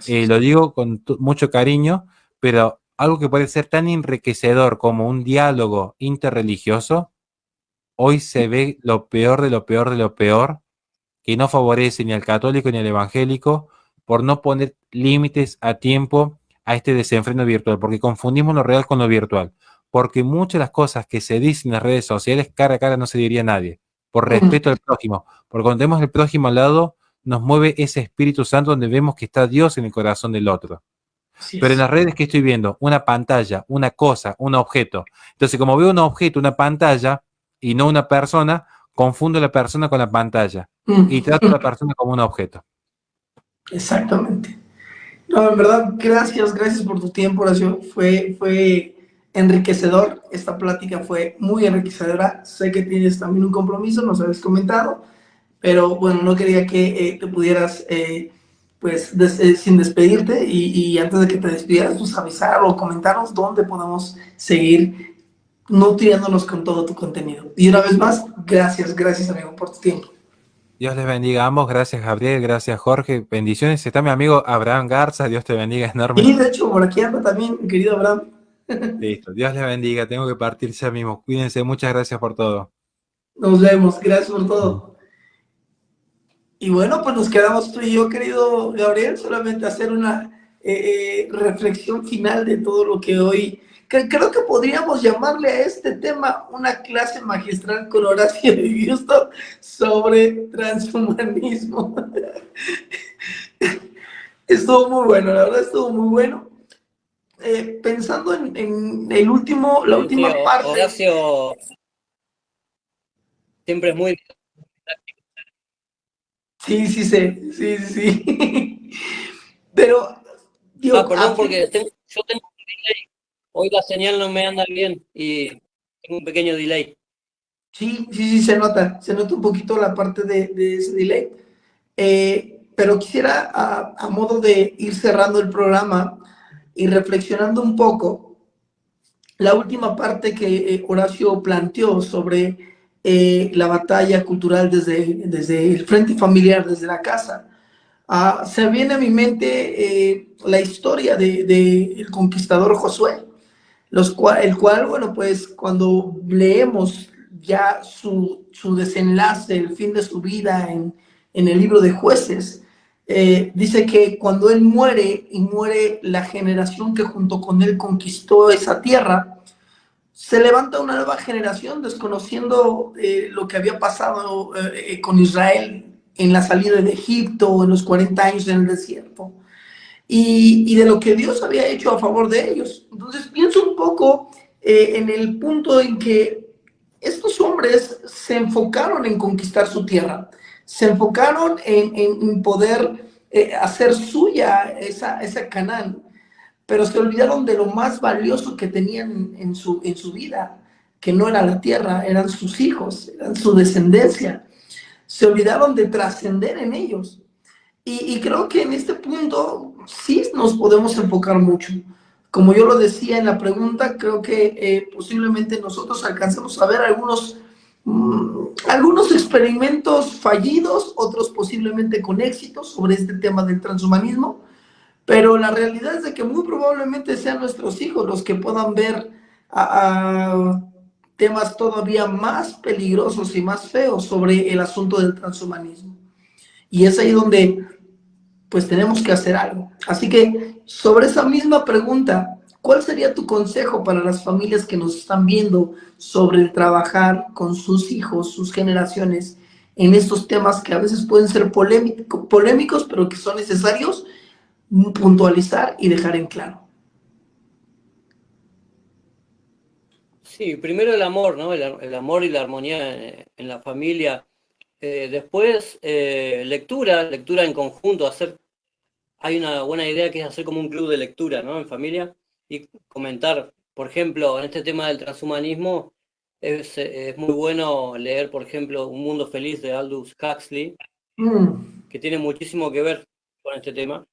Speaker 2: Lo digo con mucho cariño, pero algo que puede ser tan enriquecedor como un diálogo interreligioso, hoy se ve lo peor de lo peor de lo peor, que no favorece ni al católico ni al evangélico por no poner límites a tiempo a este desenfreno virtual, porque confundimos lo real con lo virtual, porque muchas de las cosas que se dicen en las redes sociales cara a cara no se diría a nadie, por respeto al prójimo, porque cuando tenemos el prójimo al lado, nos mueve ese Espíritu Santo donde vemos que está Dios en el corazón del otro. Pero en las redes que estoy viendo, una pantalla, una cosa, un objeto. Entonces, como veo un objeto, una pantalla, y no una persona, confundo la persona con la pantalla. Y trato a la persona como un objeto.
Speaker 1: Exactamente. No, en verdad, gracias por tu tiempo, Horacio. Fue enriquecedor. Esta plática fue muy enriquecedora. Sé que tienes también un compromiso, nos habías comentado, pero bueno, no quería que te pudieras, pues, sin despedirte y antes de que te despidieras, pues avisar o comentarnos dónde podemos seguir nutriéndonos con todo tu contenido. Y una vez más, gracias, amigo, por tu tiempo.
Speaker 2: Dios les bendiga a ambos. Gracias, Gabriel. Gracias, Jorge. Bendiciones. Está mi amigo Abraham Garza. Dios te bendiga enorme.
Speaker 1: Y de hecho, por aquí anda también, mi querido Abraham.
Speaker 2: Listo. Dios les bendiga. Tengo que partir ya mismo. Cuídense. Muchas gracias por todo.
Speaker 1: Nos vemos. Gracias por todo. Y bueno, pues nos quedamos tú y yo, querido Gabriel, solamente hacer una reflexión final de todo lo que hoy... Creo que podríamos llamarle a este tema una clase magistral con Horacio de Houston sobre transhumanismo. Estuvo muy bueno, la verdad estuvo muy bueno. Pensando en el último, la
Speaker 3: Sí,
Speaker 1: última parte.
Speaker 3: Horacio siempre es muy...
Speaker 1: Sí, sí sé, sí, sí, sí. Pero, digo,
Speaker 3: Perdón, porque yo tengo un delay. Hoy la señal no me anda bien y tengo un pequeño delay.
Speaker 1: sí, sí, sí, se nota un poquito la parte de ese delay. Pero quisiera, a modo de ir cerrando el programa y reflexionando un poco, la última parte que Horacio planteó sobre la batalla cultural desde el frente familiar, desde la casa. Se viene a mi mente la historia de el conquistador Josué, el cual, bueno, pues cuando leemos ya su desenlace, el fin de su vida en el libro de Jueces, dice que cuando él muere y muere la generación que junto con él conquistó esa tierra, se levanta una nueva generación desconociendo lo que había pasado con Israel en la salida de Egipto, en los 40 años en el desierto, y de lo que Dios había hecho a favor de ellos. Entonces pienso un poco en el punto en que estos hombres se enfocaron en conquistar su tierra, se enfocaron en poder hacer suya esa Canaán, pero se olvidaron de lo más valioso que tenían en su vida, que no era la tierra, eran sus hijos, eran su descendencia. Se olvidaron de trascender en ellos. Y creo que en este punto sí nos podemos enfocar mucho. Como yo lo decía en la pregunta, creo que posiblemente nosotros alcancemos a ver algunos experimentos fallidos, otros posiblemente con éxito sobre este tema del transhumanismo, pero la realidad es de que muy probablemente sean nuestros hijos los que puedan ver a temas todavía más peligrosos y más feos sobre el asunto del transhumanismo. Y es ahí donde pues tenemos que hacer algo. Así que sobre esa misma pregunta, ¿cuál sería tu consejo para las familias que nos están viendo sobre el trabajar con sus hijos, sus generaciones, en estos temas que a veces pueden ser polémicos, pero que son necesarios puntualizar y dejar en claro?
Speaker 3: Sí, primero el amor, ¿no? El amor y la armonía en la familia. Después, lectura en conjunto. Hay una buena idea que es hacer como un club de lectura, ¿no? En familia y comentar. Por ejemplo, en este tema del transhumanismo, es muy bueno leer, por ejemplo, Un Mundo Feliz de Aldous Huxley,
Speaker 1: Mm,
Speaker 3: que tiene muchísimo que ver con este tema.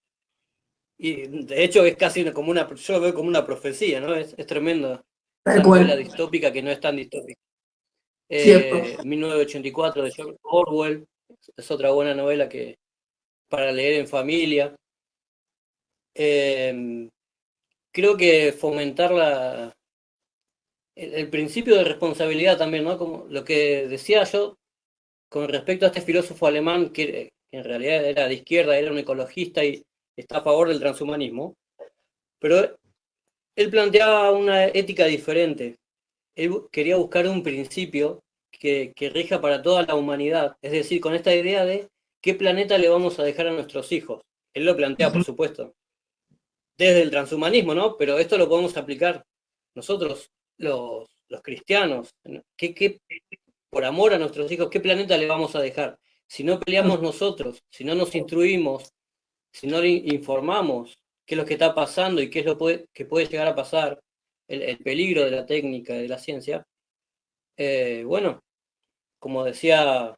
Speaker 3: Y de hecho es casi como yo lo veo como una profecía, ¿no? Es tremenda
Speaker 1: tal
Speaker 3: esa novela
Speaker 1: cual,
Speaker 3: distópica que no es tan distópica.
Speaker 1: cierto.
Speaker 3: 1984 de George Orwell es otra buena novela que para leer en familia. Eh, Creo que fomentar el principio de responsabilidad también, ¿no? Como lo que decía yo con respecto a este filósofo alemán que en realidad era de izquierda, era un ecologista y está a favor del transhumanismo, pero él planteaba una ética diferente. Él quería buscar un principio que rija para toda la humanidad, es decir, con esta idea de qué planeta le vamos a dejar a nuestros hijos. Él lo plantea, por supuesto, desde el transhumanismo, ¿no? Pero esto lo podemos aplicar nosotros, los cristianos. Por amor a nuestros hijos, ¿qué planeta le vamos a dejar? Si no peleamos nosotros, si no nos instruimos, si no le informamos qué es lo que está pasando y qué es lo que puede llegar a pasar, el peligro de la técnica, de la ciencia, bueno, como decía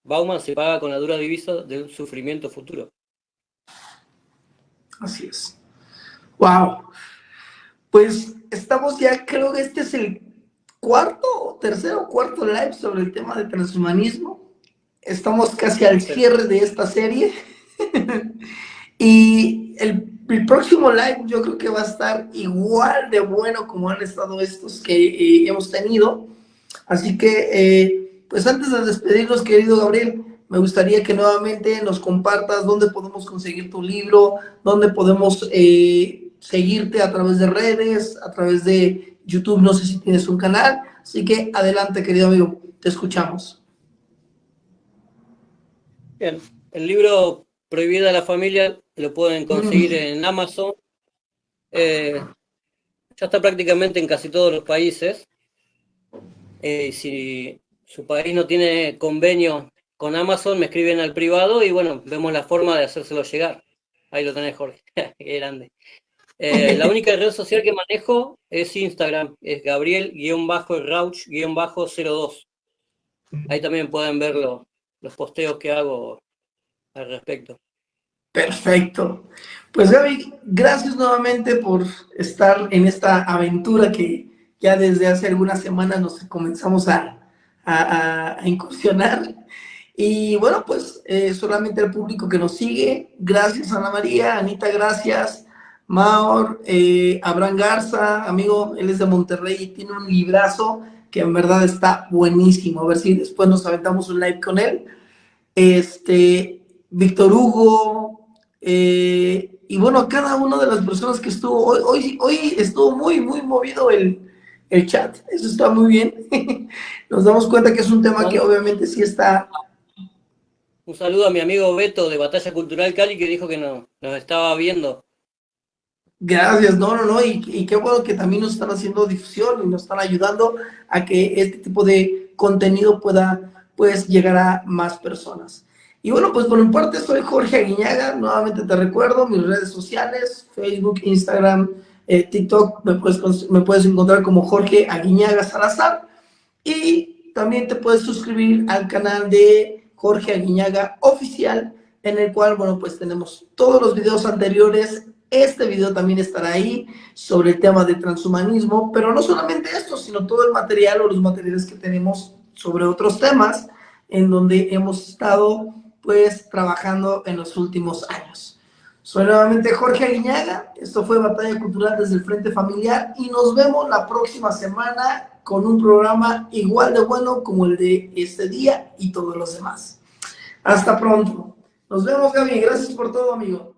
Speaker 3: Bauman, se paga con la dura divisa del sufrimiento futuro.
Speaker 1: Así es. Wow. Pues estamos ya, creo que este es el tercero o cuarto live sobre el tema de transhumanismo. Estamos casi al cierre de esta serie. Y el próximo live yo creo que va a estar igual de bueno como han estado estos que hemos tenido. Así que, pues antes de despedirnos, querido Gabriel, me gustaría que nuevamente nos compartas dónde podemos conseguir tu libro, dónde podemos seguirte a través de redes, a través de YouTube, no sé si tienes un canal, así que adelante, querido amigo, te escuchamos.
Speaker 3: Bien, el libro Prohibida la familia lo pueden conseguir en Amazon. Ya está prácticamente en casi todos los países. Si su país no tiene convenio con Amazon, me escriben al privado y bueno, vemos la forma de hacérselo llegar. Ahí lo tenés, Jorge. Qué grande. La única red social que manejo es Instagram, es Gabriel-Rauch-02. Ahí también pueden ver los posteos que hago al respecto.
Speaker 1: Perfecto. Pues Gaby, gracias nuevamente por estar en esta aventura que ya desde hace algunas semanas nos comenzamos a incursionar. Y bueno, pues solamente el público que nos sigue, gracias Ana María, Anita, gracias, Maur, Abraham Garza, amigo, él es de Monterrey y tiene un librazo que en verdad está buenísimo, a ver si después nos aventamos un live con él. Víctor Hugo, y bueno, cada una de las personas que estuvo, hoy estuvo muy movido el chat, eso está muy bien. Nos damos cuenta que es un tema que obviamente sí está.
Speaker 3: Un saludo a mi amigo Beto de Batalla Cultural Cali que dijo que nos estaba viendo.
Speaker 1: Gracias, no, y qué bueno que también nos están haciendo difusión y nos están ayudando a que este tipo de contenido pueda, pues, llegar a más personas. Y bueno, pues por mi parte soy Jorge Aguiñaga, nuevamente te recuerdo, mis redes sociales, Facebook, Instagram, TikTok, me puedes encontrar como Jorge Aguiñaga Salazar, y también te puedes suscribir al canal de Jorge Aguiñaga Oficial, en el cual, bueno, pues tenemos todos los videos anteriores. Este video también estará ahí sobre el tema de transhumanismo, pero no solamente esto, sino todo el material o los materiales que tenemos sobre otros temas en donde hemos estado pues trabajando en los últimos años. Soy nuevamente Jorge Aguiñaga, esto fue Batalla Cultural desde el Frente Familiar y nos vemos la próxima semana con un programa igual de bueno como el de este día y todos los demás. Hasta pronto. Nos vemos, Gaby. Gracias por todo, amigo.